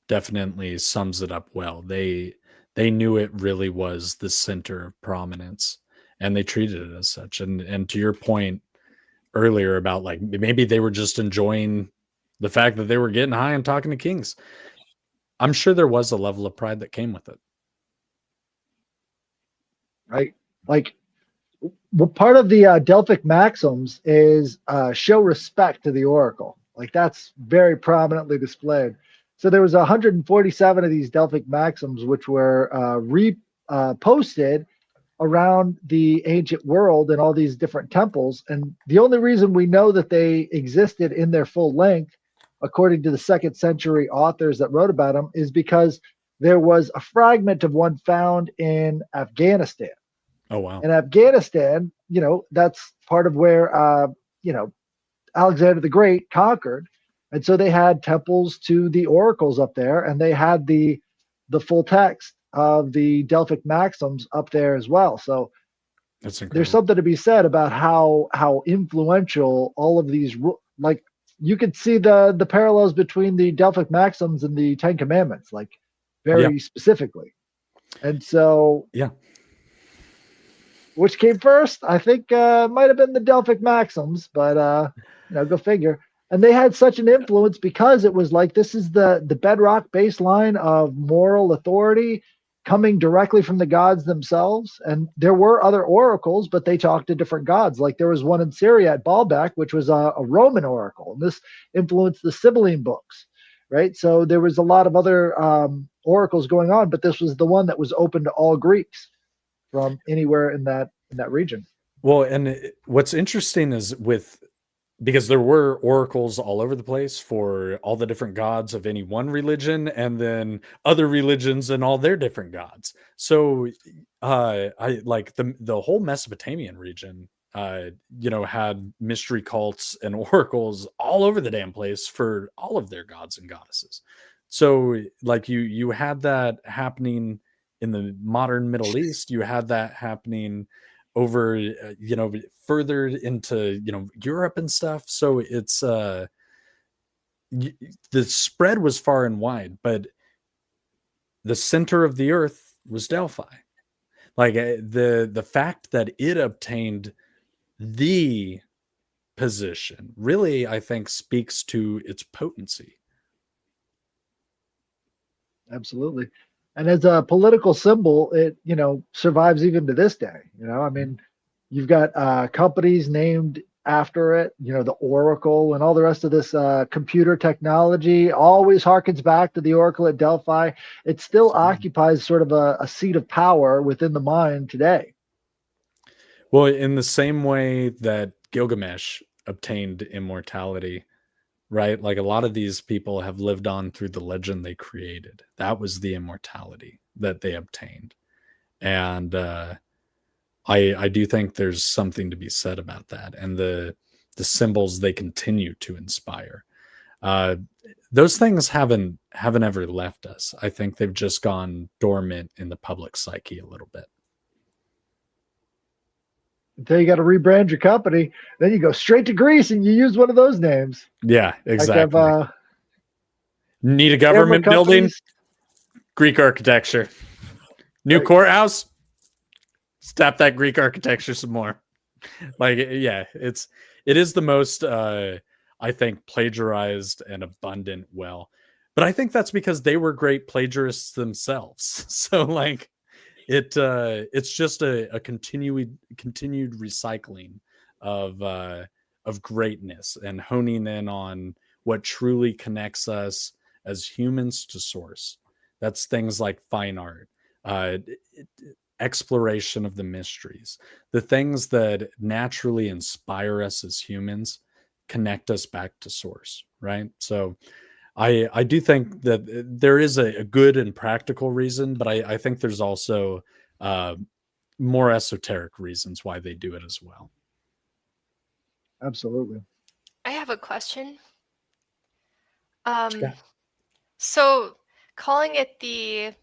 definitely sums it up well. They knew it really was the center of prominence, and they treated it as such. And to your point earlier about like maybe they were just enjoying the fact that they were getting high and talking to kings, I'm sure there was a level of pride that came with it. Right? Like Well, part of the Delphic maxims is show respect to the oracle. Like that's very prominently displayed. So there was 147 of these Delphic maxims, which were posted around the ancient world in all these different temples. And the only reason we know that they existed in their full length, according to the second century authors that wrote about them, is because there was a fragment of one found in Afghanistan. Oh, wow. In Afghanistan, that's part of where, Alexander the Great conquered. And so they had temples to the oracles up there, and they had the full text of the Delphic maxims up there as well. So That's incredible. There's something to be said about how influential all of these, like you could see the parallels between the Delphic maxims and the Ten Commandments, like very specifically. And so, which came first? I think might have been the Delphic maxims, but go figure. And they had such an influence because it was like this is the bedrock baseline of moral authority coming directly from the gods themselves. And there were other oracles, but they talked to different gods. Like there was one in Syria at Baalbek, which was a Roman oracle. And this influenced the Sibylline books, right? So there was a lot of other oracles going on, but this was the one that was open to all Greeks from anywhere in that region. Well, and what's interesting is because there were oracles all over the place for all the different gods of any one religion, and then other religions and all their different gods. So I like the whole Mesopotamian region, had mystery cults and oracles all over the damn place for all of their gods and goddesses. So like you had that happening in the modern Middle East, you had that happening over further into Europe and stuff. So it's the spread was far and wide, but the center of the earth was Delphi. Like the fact that it obtained the position really, I think, speaks to its potency. Absolutely. And as a political symbol, it, survives even to this day. I mean, you've got companies named after it, the Oracle and all the rest of this computer technology always harkens back to the Oracle at Delphi. It still occupies sort of a seat of power within the mind today. Well, in the same way that Gilgamesh obtained immortality, right? Like a lot of these people have lived on through the legend they created. That was the immortality that they obtained. And I do think there's something to be said about that. And the symbols they continue to inspire. Those things haven't ever left us. I think they've just gone dormant in the public psyche a little bit. Until you got to rebrand your company, then you go straight to Greece and you use one of those names. Yeah, exactly. Like need a government building? Greek architecture. New courthouse? Step that Greek architecture some more. Like, yeah, it is the most, I think, plagiarized and abundant well. But I think that's because they were great plagiarists themselves. So, like, it's just a continued recycling of greatness and honing in on what truly connects us as humans to source. That's things like fine art, exploration of the mysteries, the things that naturally inspire us as humans, connect us back to source, right? So I do think that there is a good and practical reason, but I think there's also more esoteric reasons why they do it as well. Absolutely. I have a question. So calling it the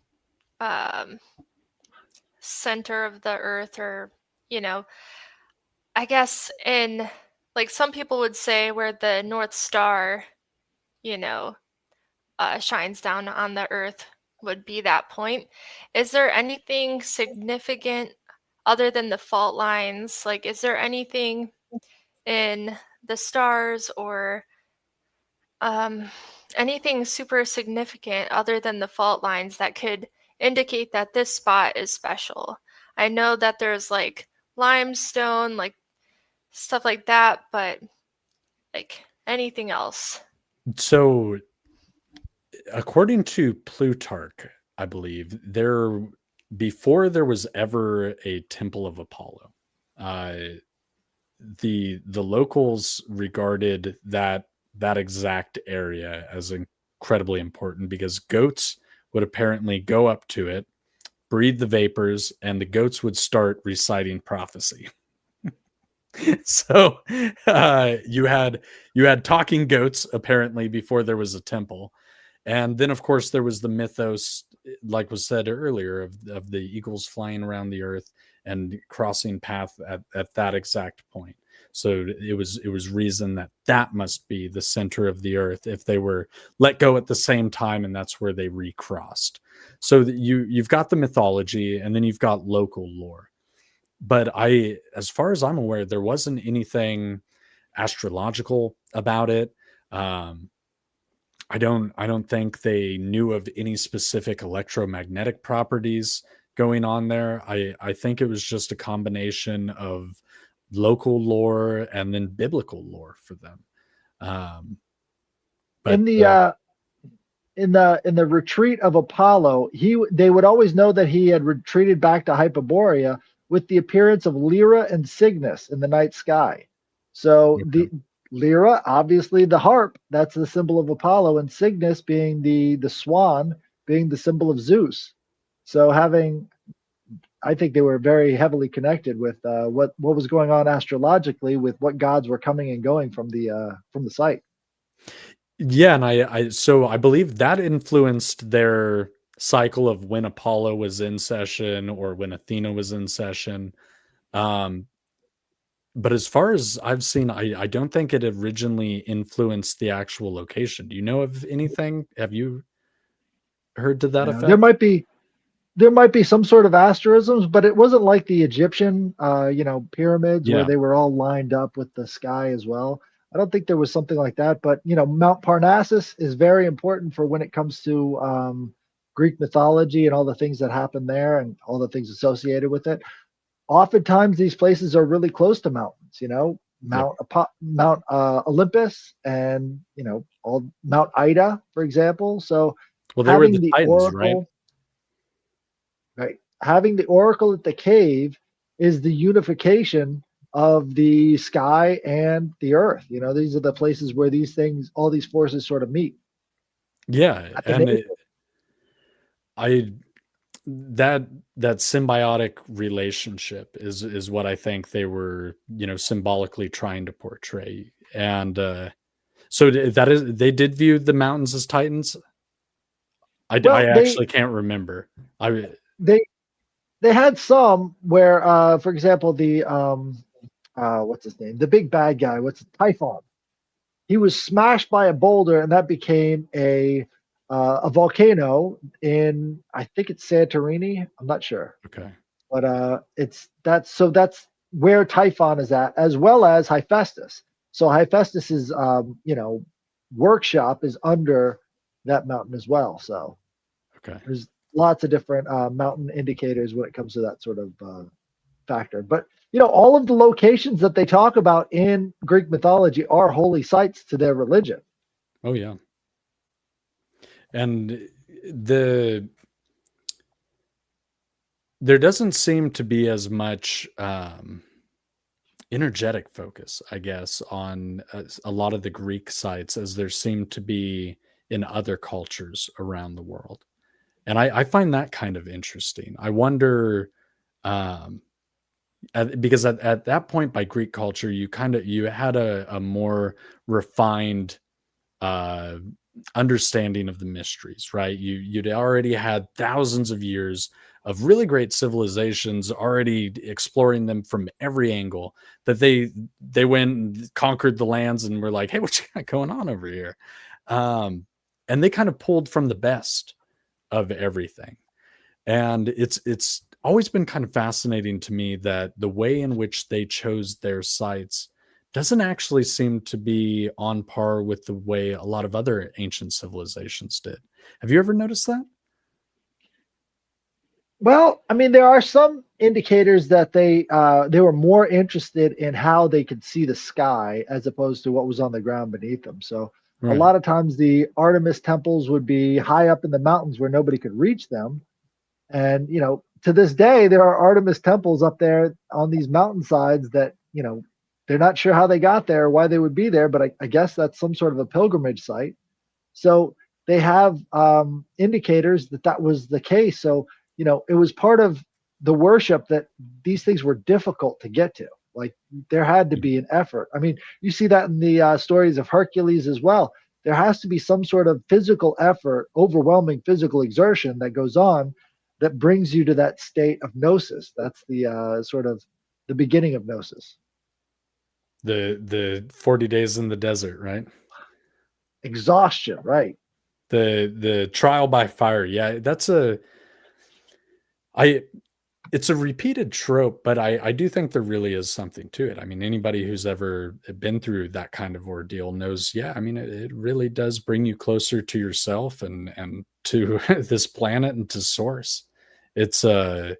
center of the earth, or, I guess in, like, some people would say where the North Star, shines down on the earth would be that point. Is there anything significant other than the fault lines? Like, is there anything in the stars or anything super significant other than the fault lines that could indicate that this spot is special? I know that there's like limestone, like stuff like that, but like anything else. So, according to Plutarch, I believe before there was ever a Temple of Apollo, uh, the locals regarded that exact area as incredibly important because goats would apparently go up to it, breathe the vapors, and the goats would start reciting prophecy. So you had talking goats apparently before there was a temple, and then of course there was the mythos, like was said earlier, of the eagles flying around the earth and crossing path at that exact point. So it was reason that must be the center of the earth if they were let go at the same time, and that's where they recrossed. So you've got the mythology, and then you've got local lore. But as far as I'm aware, there wasn't anything astrological about it. I don't think they knew of any specific electromagnetic properties going on there. I think it was just a combination of local lore and then biblical lore for them. But in the retreat of Apollo, they would always know that he had retreated back to Hyperborea with the appearance of Lyra and Cygnus in the night sky. So the Lyra, obviously the harp, that's the symbol of Apollo, and Cygnus being the swan, being the symbol of Zeus. So I think they were very heavily connected with what was going on astrologically, with what gods were coming and going from the site. Yeah, and so I believe that influenced their cycle of when Apollo was in session or when Athena was in session. But as far as I've seen, I don't think it originally influenced the actual location. Do you know of anything? Have you heard to that effect? There might be some sort of asterisms, but it wasn't like the Egyptian, pyramids where they were all lined up with the sky as well. I don't think there was something like that, but Mount Parnassus is very important for when it comes to Greek mythology and all the things that happen there and all the things associated with it. Oftentimes, these places are really close to mountains. Mount Olympus and all Mount Ida, for example. So they were the Titans, oracle, right? Having the oracle at the cave is the unification of the sky and the earth. These are the places where all these forces sort of meet. Yeah, and that symbiotic relationship is what I think they were, symbolically trying to portray. And so they did view the mountains as Titans. I actually can't remember. They had some where, for example, the what's his name? The big bad guy. Typhon? He was smashed by a boulder, and that became a volcano in, I think it's Santorini. I'm not sure. Okay. But that's where Typhon is at, as well as Hephaestus. So Hephaestus's workshop is under that mountain as well. So there's lots of different mountain indicators when it comes to that sort of factor. But all of the locations that they talk about in Greek mythology are holy sites to their religion. Oh yeah. And there doesn't seem to be as much energetic focus, I guess, on a lot of the Greek sites as there seemed to be in other cultures around the world. And I find that kind of interesting. I wonder, because at that point by Greek culture, you had a more refined understanding of the mysteries, right? You'd already had thousands of years of really great civilizations already exploring them from every angle, that they went and conquered the lands and were like, hey, what you got going on over here? And they kind of pulled from the best of everything. And it's always been kind of fascinating to me that the way in which they chose their sites doesn't actually seem to be on par with the way a lot of other ancient civilizations did. Have you ever noticed that? Well, I mean, there are some indicators that they were more interested in how they could see the sky as opposed to what was on the ground beneath them. So a Right. lot of times the Artemis temples would be high up in the mountains where nobody could reach them. And to this day, there are Artemis temples up there on these mountainsides that they're not sure how they got there, why they would be there, but I guess that's some sort of a pilgrimage site. So they have indicators that that was the case. So, it was part of the worship that these things were difficult to get to. Like there had to be an effort. I mean, you see that in the stories of Hercules as well. There has to be some sort of physical effort, overwhelming physical exertion that goes on that brings you to that state of gnosis. That's the sort of the beginning of gnosis. The 40 days in the desert, right? Exhaustion, right? The trial by fire. Yeah, it's a repeated trope, but I do think there really is something to it. I mean, anybody who's ever been through that kind of ordeal knows, yeah, I mean, it really does bring you closer to yourself and to this planet and to source. It's a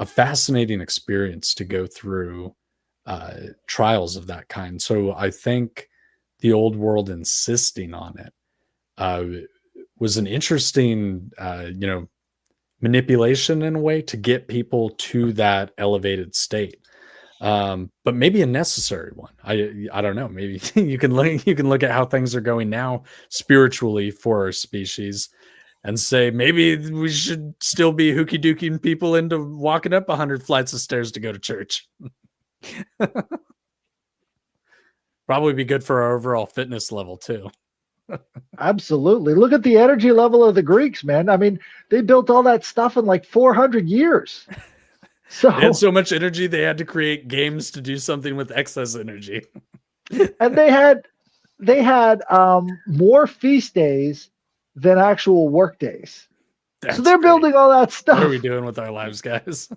fascinating experience to go through trials of that kind. So I think the old world insisting on it was an interesting, manipulation in a way to get people to that elevated state. But maybe a necessary one. I don't know. Maybe you can look at how things are going now spiritually for our species and say maybe we should still be hooky dooking people into walking up 100 flights of stairs to go to church. Probably be good for our overall fitness level too. Absolutely. Look at the energy level of the Greeks, man. I mean, they built all that stuff in like 400 years. So they had so much energy, they had to create games to do something with excess energy. And they had more feast days than actual work days. So they're building all that stuff. What are we doing with our lives, guys?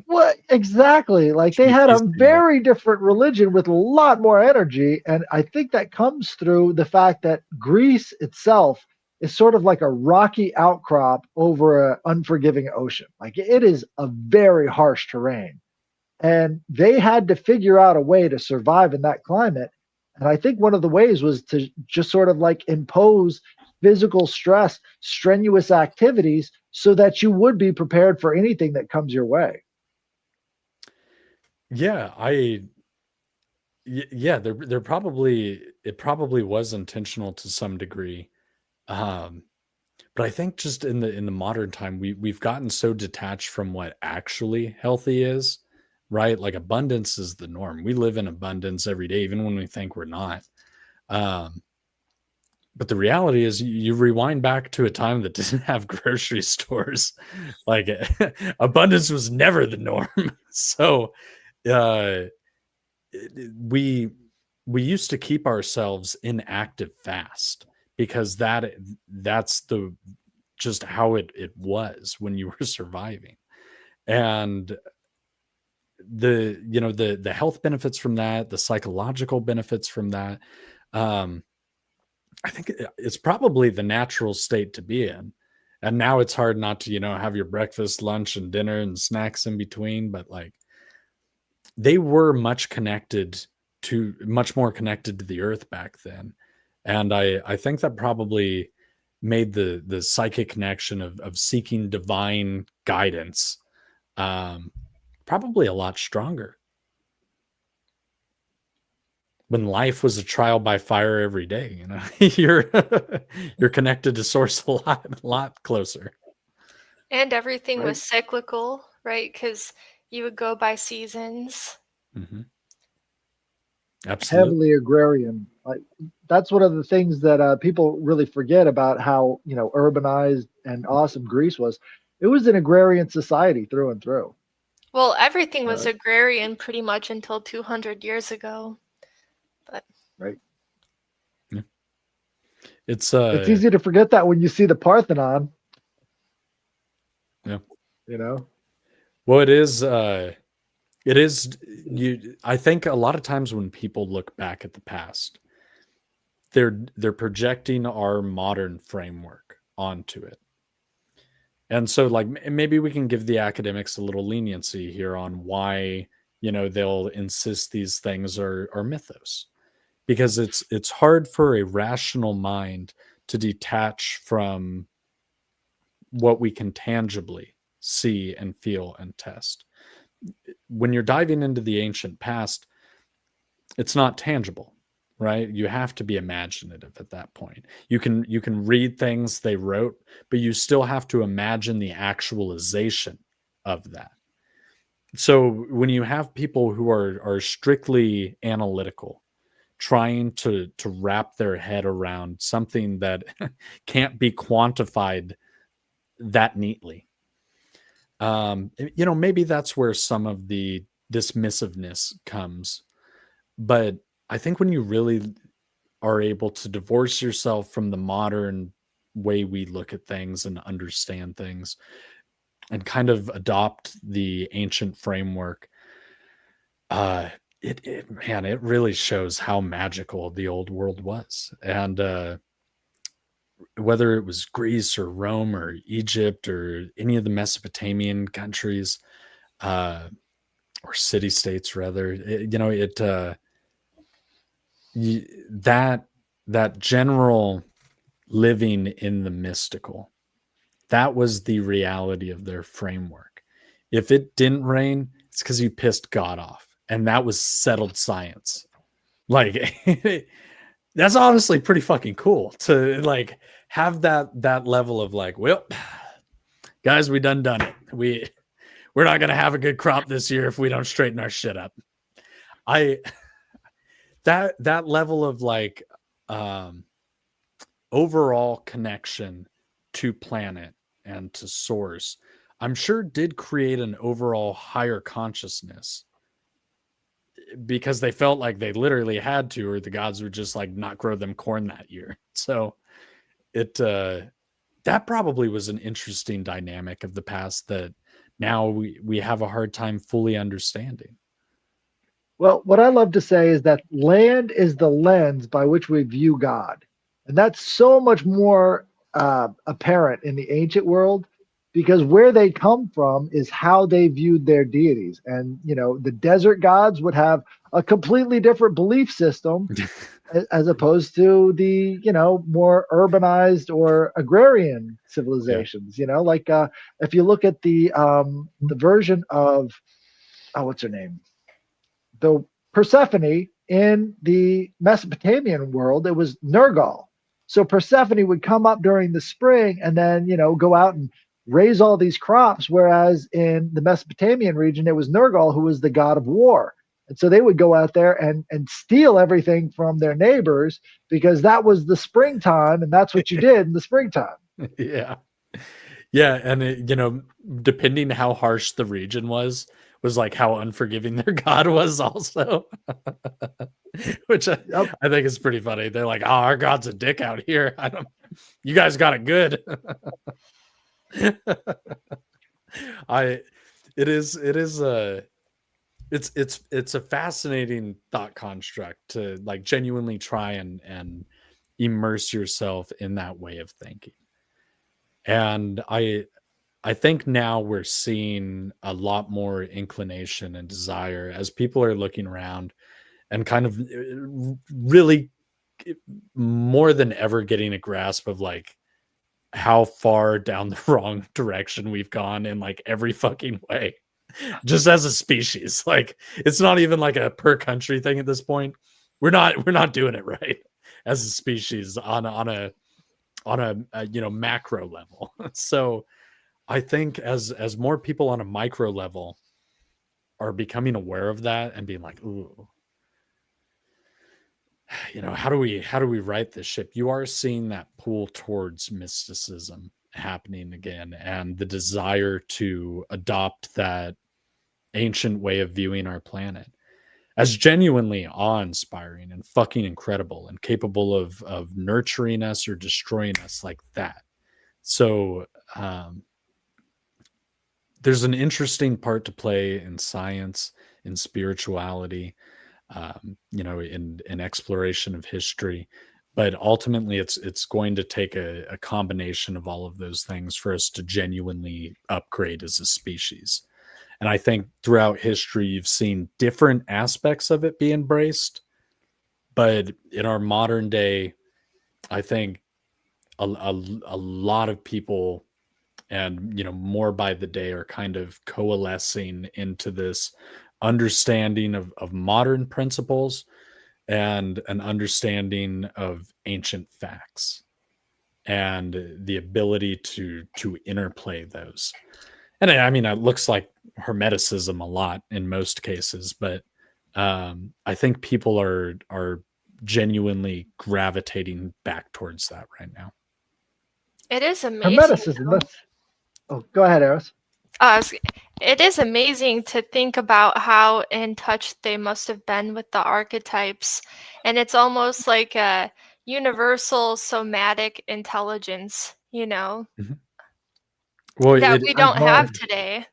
What exactly? Like they had a very different religion with a lot more energy. And I think that comes through the fact that Greece itself is sort of like a rocky outcrop over an unforgiving ocean. Like it is a very harsh terrain. And they had to figure out a way to survive in that climate. And I think one of the ways was to just sort of like impose physical stress, strenuous activities, so that you would be prepared for anything that comes your way. Yeah, there probably was intentional to some degree. But I think just in the modern time, we've gotten so detached from what actually healthy is, right? Like abundance is the norm. We live in abundance every day, even when we think we're not. But the reality is you rewind back to a time that didn't have grocery stores. Like abundance was never the norm. So we used to keep ourselves in active fast because that's just how it was when you were surviving. And the health benefits from that, the psychological benefits from that, I think it's probably the natural state to be in. And now it's hard not to, have your breakfast, lunch, and dinner and snacks in between. But like they were much more connected to the earth back then. And I think that probably made the psychic connection of seeking divine guidance probably a lot stronger. When life was a trial by fire every day, you're connected to source a lot closer. And everything was cyclical, right? Because you would go by seasons. Mm-hmm. Absolutely. Heavily agrarian. Like that's one of the things that people really forget about how urbanized and awesome Greece was. It was an agrarian society through and through. Well, everything was agrarian pretty much until 200 years ago. But right. Yeah. It's easy to forget that when you see the Parthenon. Yeah. Well, it is I think a lot of times when people look back at the past, they're projecting our modern framework onto it. And so like maybe we can give the academics a little leniency here on why, you know, they'll insist these things are mythos, because it's hard for a rational mind to detach from what we can tangibly see and feel and test. When you're diving into the ancient past, it's not tangible, right? You have to be imaginative at that point. You can read things they wrote, but you still have to imagine the actualization of that. So when you have people who are strictly analytical, trying to wrap their head around something that can't be quantified that neatly, you know, maybe that's where some of the dismissiveness comes. But I think when you really are able to divorce yourself from the modern way we look at things and understand things and kind of adopt the ancient framework, it really shows how magical the old world was. And whether it was Greece or Rome or Egypt or any of the Mesopotamian countries, or city states rather, that general living in the mystical, that was the reality of their framework. If it didn't rain, it's because you pissed God off, and that was settled science. Like that's honestly pretty fucking cool to like have that level of like, well, guys, we done it. We're not gonna have a good crop this year if we don't straighten our shit up. That level of like overall connection to planet and to source, I'm sure did create an overall higher consciousness, because they felt like they literally had to, or the gods would just like not grow them corn that year. So that probably was an interesting dynamic of the past that now we have a hard time fully understanding. Well, what I love to say is that land is the lens by which we view God. And that's so much more apparent in the ancient world, because where they come from is how they viewed their deities. And, you know, the desert gods would have a completely different belief system as opposed to the, you know, more urbanized or agrarian civilizations. Yeah. You know, like if you look at the version of, what's her name? The Persephone in the Mesopotamian world, it was Nergal. So Persephone would come up during the spring and then, you know, go out and raise all these crops. Whereas in the Mesopotamian region, it was Nergal who was the god of war. And so they would go out there and steal everything from their neighbors, because that was the springtime, and that's what you did in the springtime. Yeah. Yeah. And, you know, depending how harsh the region was like how unforgiving their god was also. Which I think is pretty funny. They're like, oh, our god's a dick out here. You guys got it good. It's a fascinating thought construct to like genuinely try and immerse yourself in that way of thinking. And I think now we're seeing a lot more inclination and desire as people are looking around and kind of really more than ever getting a grasp of like how far down the wrong direction we've gone in like every fucking way, just as a species. Like it's not even like a per country thing at this point. We're not doing it right as a species on a you know, macro level. So I think as more people on a micro level are becoming aware of that and being like, ooh, you know, how do we right this ship? You are seeing that pull towards mysticism happening again, and the desire to adopt that ancient way of viewing our planet as genuinely awe-inspiring and fucking incredible and capable of nurturing us or destroying us like that. So there's an interesting part to play in science, in spirituality, you know, in exploration of history. But ultimately, it's going to take a combination of all of those things for us to genuinely upgrade as a species. And I think throughout history, you've seen different aspects of it be embraced. But in our modern day, I think a lot of people, and more by the day, are kind of coalescing into this understanding of modern principles and an understanding of ancient facts and the ability to interplay those. And I mean, it looks like hermeticism a lot in most cases, but I think people are genuinely gravitating back towards that right now. It is amazing. Hermeticism. Oh, go ahead, Eris. It is amazing to think about how in touch they must have been with the archetypes. And it's almost like a universal somatic intelligence, Well, that we don't have today.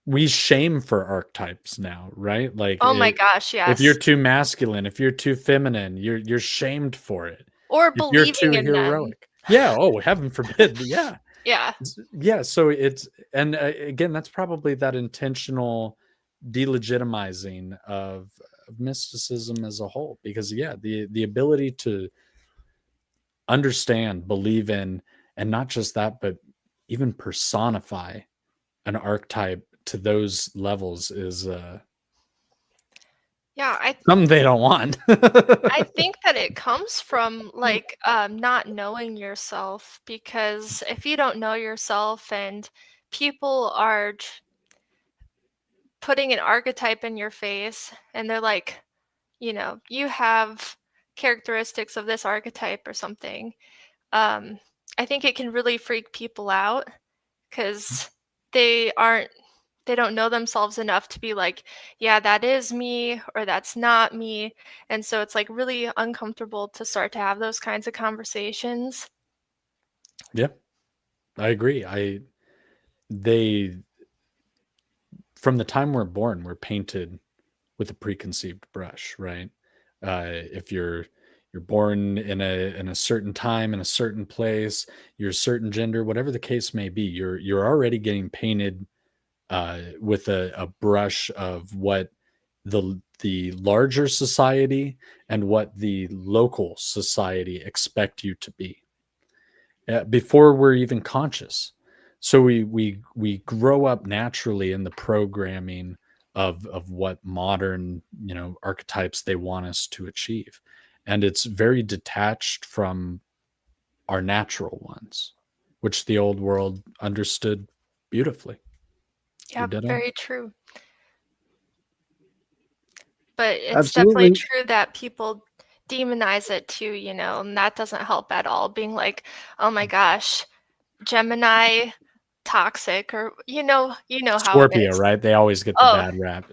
We shame for archetypes now, right? Like, oh my gosh, yes. If you're too masculine, if you're too feminine, you're shamed for it. Or if believing you're too in heroic. them. Yeah. Oh, heaven forbid. Yeah. Yeah. So it's, and again, that's probably that intentional delegitimizing of mysticism as a whole, because the ability to understand, believe in, and not just that, but even personify an archetype to those levels is something they don't want. I think that it comes from like not knowing yourself, because if you don't know yourself and people are putting an archetype in your face and they're like, you have characteristics of this archetype or something, I think it can really freak people out, because they don't know themselves enough to be like, yeah, that is me or that's not me. And so it's like really uncomfortable to start to have those kinds of conversations. Yeah, I agree. They, from the time we're born, we're painted with a preconceived brush, right? If you're born in a certain time, in a certain place, you're a certain gender, whatever the case may be, you're already getting painted with a brush of what the larger society and what the local society expect you to be before we're even conscious. So we grow up naturally in the programming of what modern archetypes they want us to achieve, and it's very detached from our natural ones, which the old world understood beautifully. Yeah, very true. But it's Absolutely. definitely true that people demonize it too, and that doesn't help at all. Being like, oh my gosh, Gemini, toxic, or how Scorpio, it is. right? They always get the bad rap.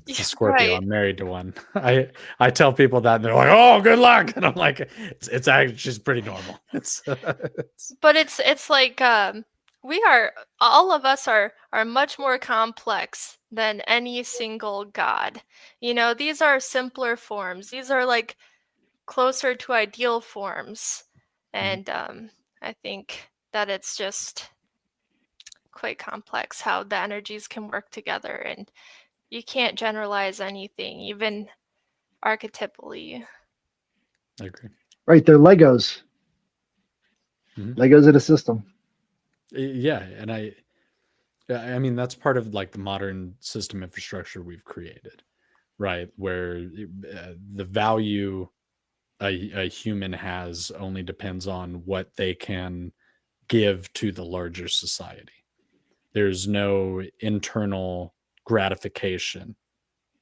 It's a Scorpio. Right. I'm married to one. I tell people that, and they're like, "Oh, good luck," and I'm like, "It's actually just pretty normal." But it's like all of us are much more complex than any single god. These are simpler forms. These are like closer to ideal forms, and I think that it's just quite complex how the energies can work together, and you can't generalize anything, even archetypally. I agree. Right, they're Legos. Legos in a system. Yeah, and I mean that's part of like the modern system infrastructure we've created, right? Where the value a human has only depends on what they can give to the larger society. There's no internal gratification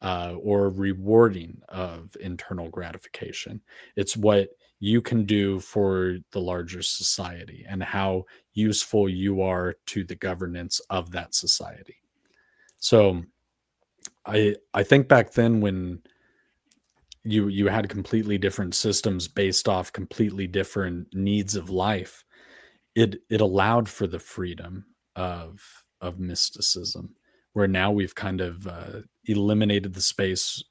or rewarding of internal gratification. It's what you can do for the larger society and how useful you are to the governance of that society. So I think back then when you had completely different systems based off completely different needs of life, it allowed for the freedom of mysticism, where now we've kind of eliminated the space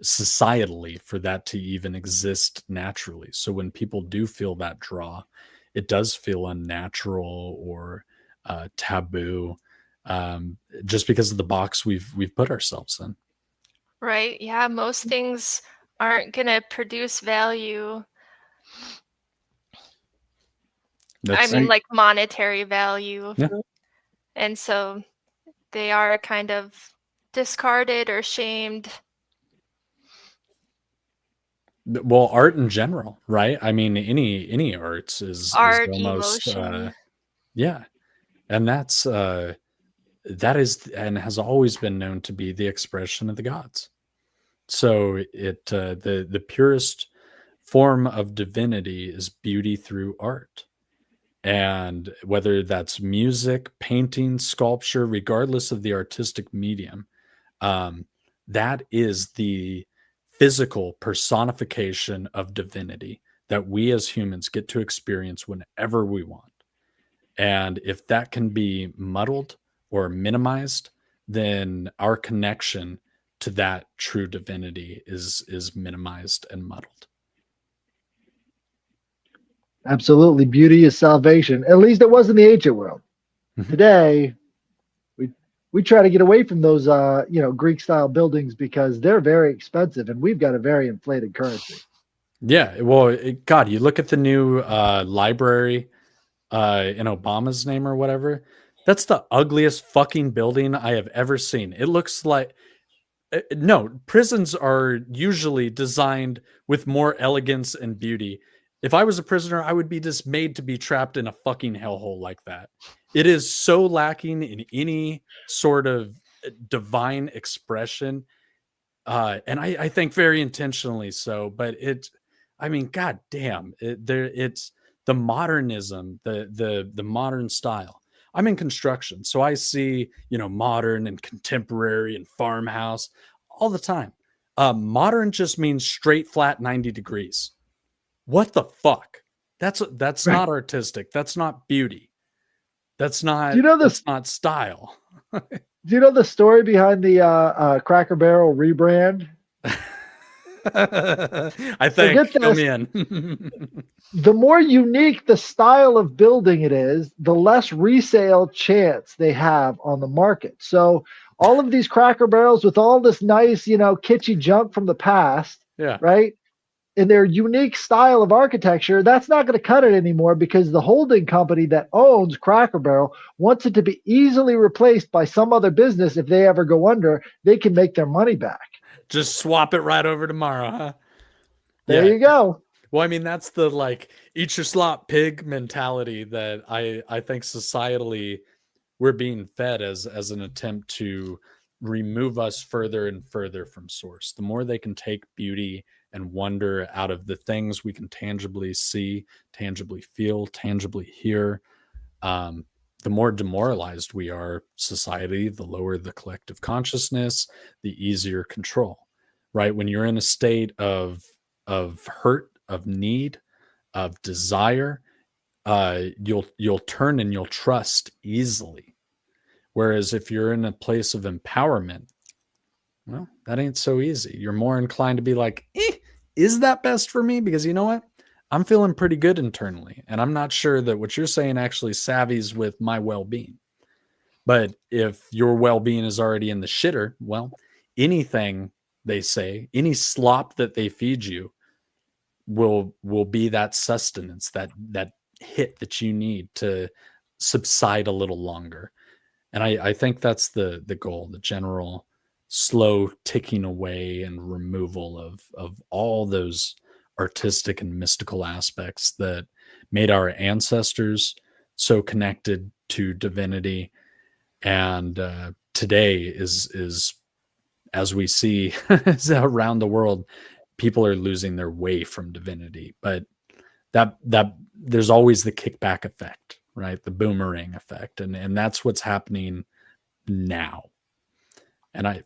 societally for that to even exist naturally. So when people do feel that draw, it does feel unnatural or taboo, just because of the box we've put ourselves in. Right. Yeah. Most things aren't going to produce value. I mean, like monetary value. Yeah. And so they are kind of discarded or shamed. Well, art in general, right? I mean, any arts is Art, almost emotion. yeah. And that is and has always been known to be the expression of the gods. So the purest form of divinity is beauty through art. And whether that's music, painting, sculpture, regardless of the artistic medium, that is the physical personification of divinity that we as humans get to experience whenever we want. And if that can be muddled or minimized, then our connection to that true divinity is minimized and muddled. Absolutely. Beauty is salvation. At least it was in the ancient world. Mhm. Today, we try to get away from those Greek style buildings because they're very expensive and we've got a very inflated currency. Yeah, well, God, you look at the new library in Obama's name or whatever. That's the ugliest fucking building I have ever seen. It looks like no, prisons are usually designed with more elegance and beauty. If I was a prisoner, I would be dismayed to be trapped in a fucking hellhole like that. It is so lacking in any sort of divine expression. And I think very intentionally so, but I mean, god damn, it's the modernism, the modern style. I'm in construction, so I see, modern and contemporary and farmhouse all the time. Modern just means straight, flat, 90 degrees. What the fuck? That's not artistic. That's not beauty. That's not that's not style. Do you know the story behind the Cracker Barrel rebrand? I think. Fill me in. The more unique the style of building it is, the less resale chance they have on the market. So all of these Cracker Barrels with all this nice, kitschy junk from the past, yeah, right? In their unique style of architecture, that's not going to cut it anymore because the holding company that owns Cracker Barrel wants it to be easily replaced by some other business. If they ever go under, they can make their money back. Just swap it right over tomorrow, huh? There you go. Well, I mean, that's the eat your slop pig mentality that I think societally we're being fed as an attempt to remove us further and further from source. The more they can take beauty and wonder out of the things we can tangibly see, tangibly feel, tangibly hear, the more demoralized we are society, the lower the collective consciousness, the easier control, right? When you're in a state of hurt, of need, of desire, you'll turn and you'll trust easily. Whereas if you're in a place of empowerment, well, that ain't so easy. You're more inclined to be like, is that best for me? Because you know what? I'm feeling pretty good internally. And I'm not sure that what you're saying actually savvies with my well-being. But if your well-being is already in the shitter, well, anything they say, any slop that they feed you will be that sustenance, that hit that you need to subside a little longer. And I think that's the goal, the general slow ticking away and removal of all those artistic and mystical aspects that made our ancestors so connected to divinity. And today is as we see around the world, people are losing their way from divinity. But that there's always the kickback effect, right? The boomerang effect. And that's what's happening now. And I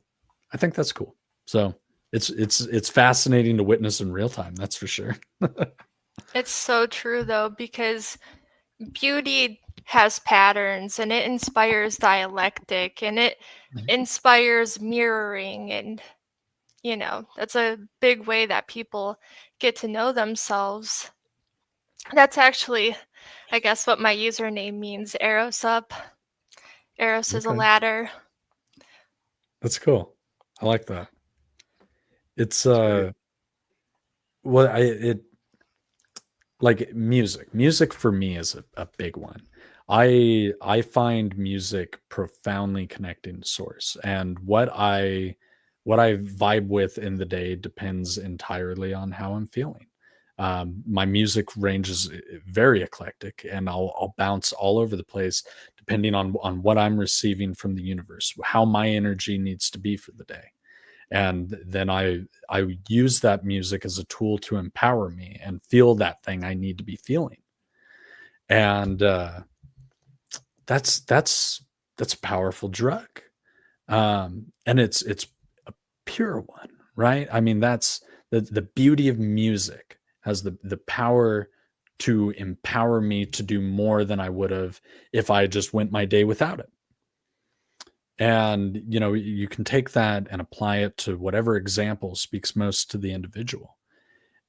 think that's cool. So it's fascinating to witness in real time. That's for sure. It's so true though, because beauty has patterns and it inspires dialectic and it inspires mirroring and that's a big way that people get to know themselves. That's actually, I guess, what my username means, arrows up. Arrows is a ladder. That's cool. I like that. It's like music for me is a big one. I find music profoundly connecting to source, and what I vibe with in the day depends entirely on how I'm feeling. My music range is very eclectic, and I'll bounce all over the place depending on what I'm receiving from the universe, how my energy needs to be for the day. And then I use that music as a tool to empower me and feel that thing I need to be feeling. And that's a powerful drug. And it's a pure one, right? I mean, that's the beauty of music, has the power to empower me to do more than I would have if I just went my day without it. And you can take that and apply it to whatever example speaks most to the individual.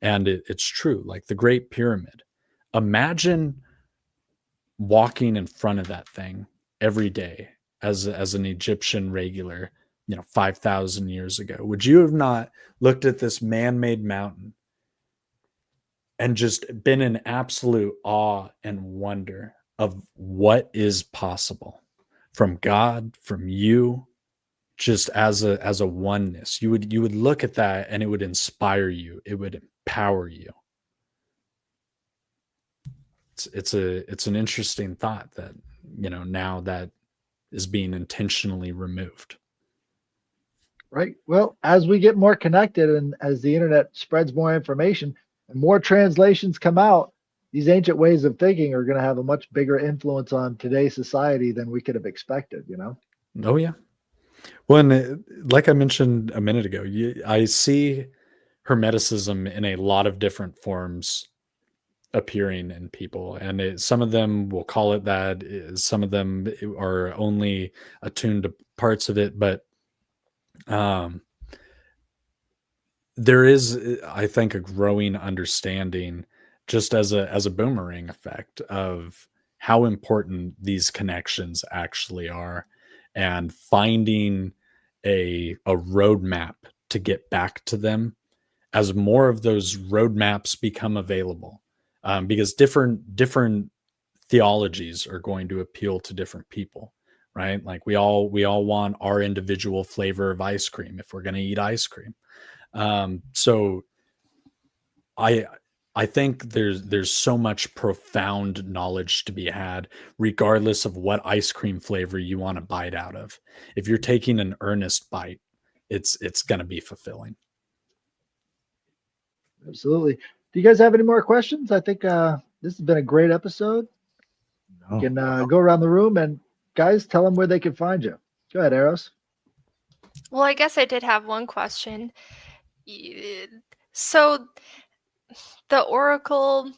And it's true, like the Great Pyramid. Imagine walking in front of that thing every day as an Egyptian regular, 5,000 years ago. Would you have not looked at this man-made mountain and just been in absolute awe and wonder of what is possible from God, from you, just as a oneness? You would look at that and it would inspire you. It would empower you. It's an interesting thought that, now that is being intentionally removed. Right. Well, as we get more connected and as the internet spreads more information and more translations come out, these ancient ways of thinking are going to have a much bigger influence on today's society than we could have expected, Oh, yeah. Well, and like I mentioned a minute ago, I see Hermeticism in a lot of different forms appearing in people, and some of them will call it that. Some of them are only attuned to parts of it, but there is, I think, a growing understanding, just as a boomerang effect, of how important these connections actually are, and finding a roadmap to get back to them as more of those roadmaps become available, because different theologies are going to appeal to different people, right? Like we all want our individual flavor of ice cream if we're going to eat ice cream. So I think there's so much profound knowledge to be had, regardless of what ice cream flavor you want to bite out of. If you're taking an earnest bite, it's going to be fulfilling. Absolutely. Do you guys have any more questions? I think this has been a great episode. You can go around the room and guys, tell them where they can find you. Go ahead, Eros. Well, I guess I did have one question. So the oracle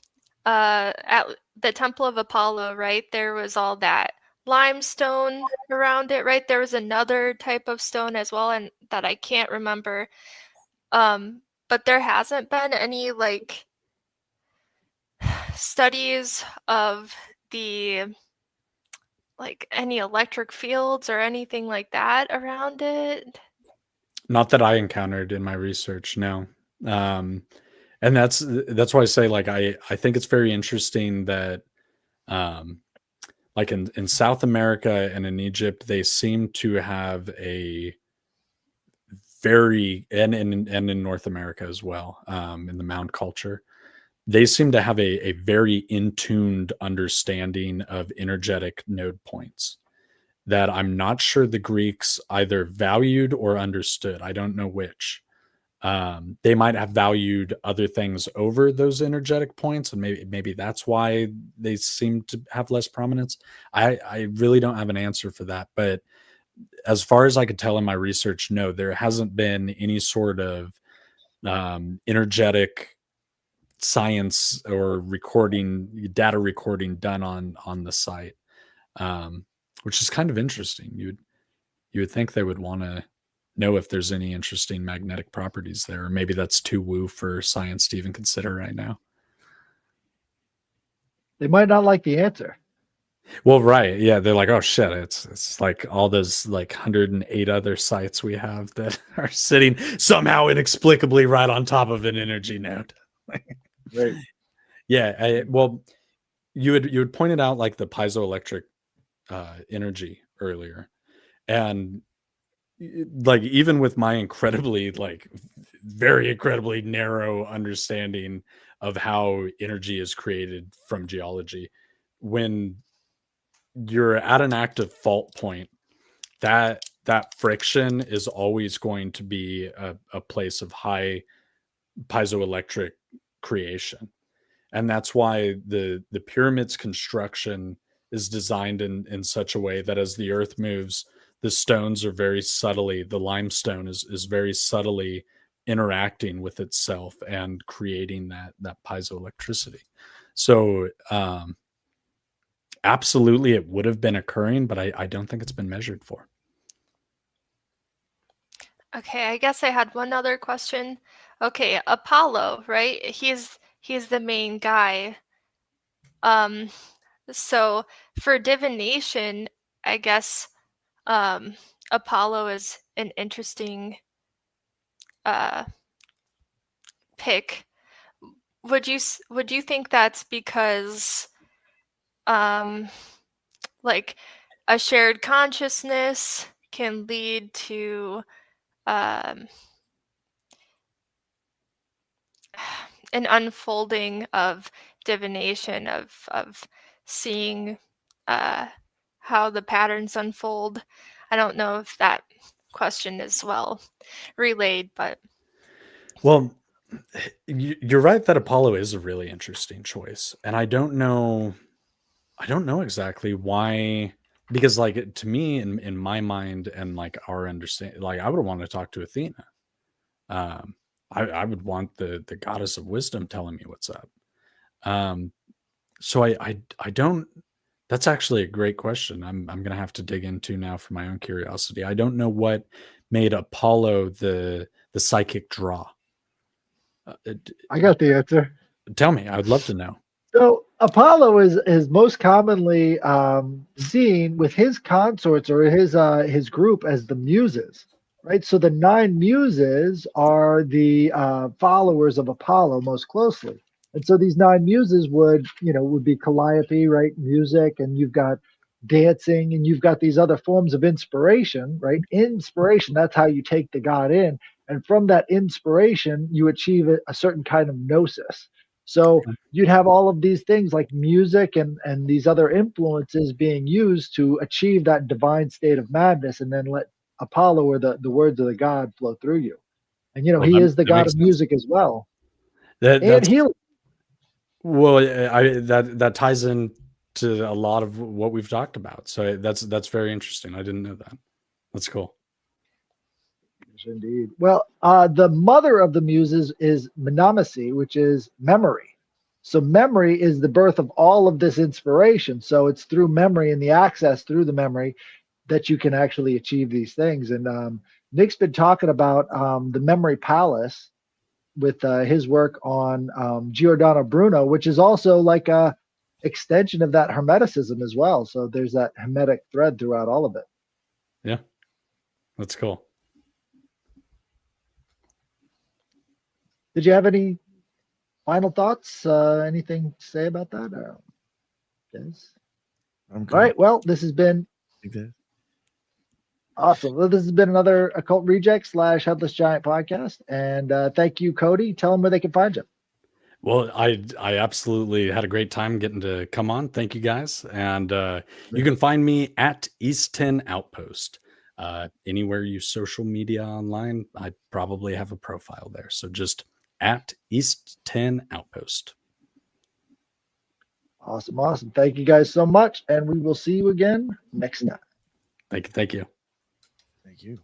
at the Temple of Apollo, right? There was all that limestone around it, right? There was another type of stone as well, and that I can't remember. But there hasn't been any like studies of the any electric fields or anything like that around it. Not that I encountered in my research, no. And that's why I say, like, I think it's very interesting that like in South America and in Egypt, they seem to have a very, and in North America as well, in the mound culture, they seem to have a very in-tuned understanding of energetic node points that I'm not sure the Greeks either valued or understood. I don't know which. They might have valued other things over those energetic points, and maybe that's why they seem to have less prominence. I really don't have an answer for that, but as far as I could tell in my research, no, there hasn't been any sort of energetic science or data recording done on the site, which is kind of interesting. You would think they would want to know if there's any interesting magnetic properties there. Or maybe that's too woo for science to even consider right now. They might not like the answer. Well, right. Yeah. They're like, oh shit. It's like all those like 108 other sites we have that are sitting somehow inexplicably right on top of an energy node. Right. Yeah. Well, you had pointed out like the piezoelectric energy earlier. And like, even with my incredibly like very incredibly narrow understanding of how energy is created from geology, when you're at an active fault point, that friction is always going to be a place of high piezoelectric creation. And that's why the pyramid's construction is designed in such a way that as the earth moves, the stones are very subtly, the limestone is very subtly interacting with itself and creating that piezoelectricity. So absolutely it would have been occurring, but I don't think it's been measured for. Okay, I guess I had one other question. Okay, Apollo, right? He's the main guy. So for divination, I guess Apollo is an interesting pick. Would you think that's because like a shared consciousness can lead to an unfolding of divination, of seeing how the patterns unfold? I don't know if that question is well relayed, but well, you're right that Apollo is a really interesting choice, and I don't know exactly why, because like to me in my mind and like our understanding, like I would want to talk to Athena. I would want the goddess of wisdom telling me what's up. So I don't. That's actually a great question. I'm gonna have to dig into now for my own curiosity. I don't know what made Apollo the psychic draw. I got the answer. Tell me. I would love to know. So Apollo is most commonly seen with his consorts or his group as the Muses, right? So the 9 Muses are the followers of Apollo most closely, and so these 9 Muses would be calliope, right? Music, and you've got dancing, and you've got these other forms of inspiration, right? Inspiration, that's how you take the god in, and from that inspiration, you achieve a certain kind of gnosis. So you'd have all of these things like music and these other influences being used to achieve that divine state of madness, and then let Apollo or the words of the god flow through you. And Well, he is the that god makes of sense. music as well. That And that's healing. well, that ties in to a lot of what we've talked about. So that's very interesting. I didn't know that. That's cool. Yes, indeed. Well, the mother of the muses is Mnemosyne, which is memory. So memory is the birth of all of this inspiration. So it's through memory and the access through the memory that you can actually achieve these things. And Nick's been talking about the Memory Palace with his work on Giordano Bruno, which is also like a extension of that Hermeticism as well. So there's that Hermetic thread throughout all of it. Yeah, that's cool. Did you have any final thoughts? Anything to say about that? Yes. All right. Well, this has been awesome. Well, this has been another Occult Reject / Headless Giant podcast. And thank you, Cody. Tell them where they can find you. Well, I absolutely had a great time getting to come on. Thank you guys. And you can find me at East10 Outpost. Anywhere you social media online, I probably have a profile there. So just at East10 Outpost. Awesome. Thank you guys so much. And we will see you again next time. Thank you. Thank you.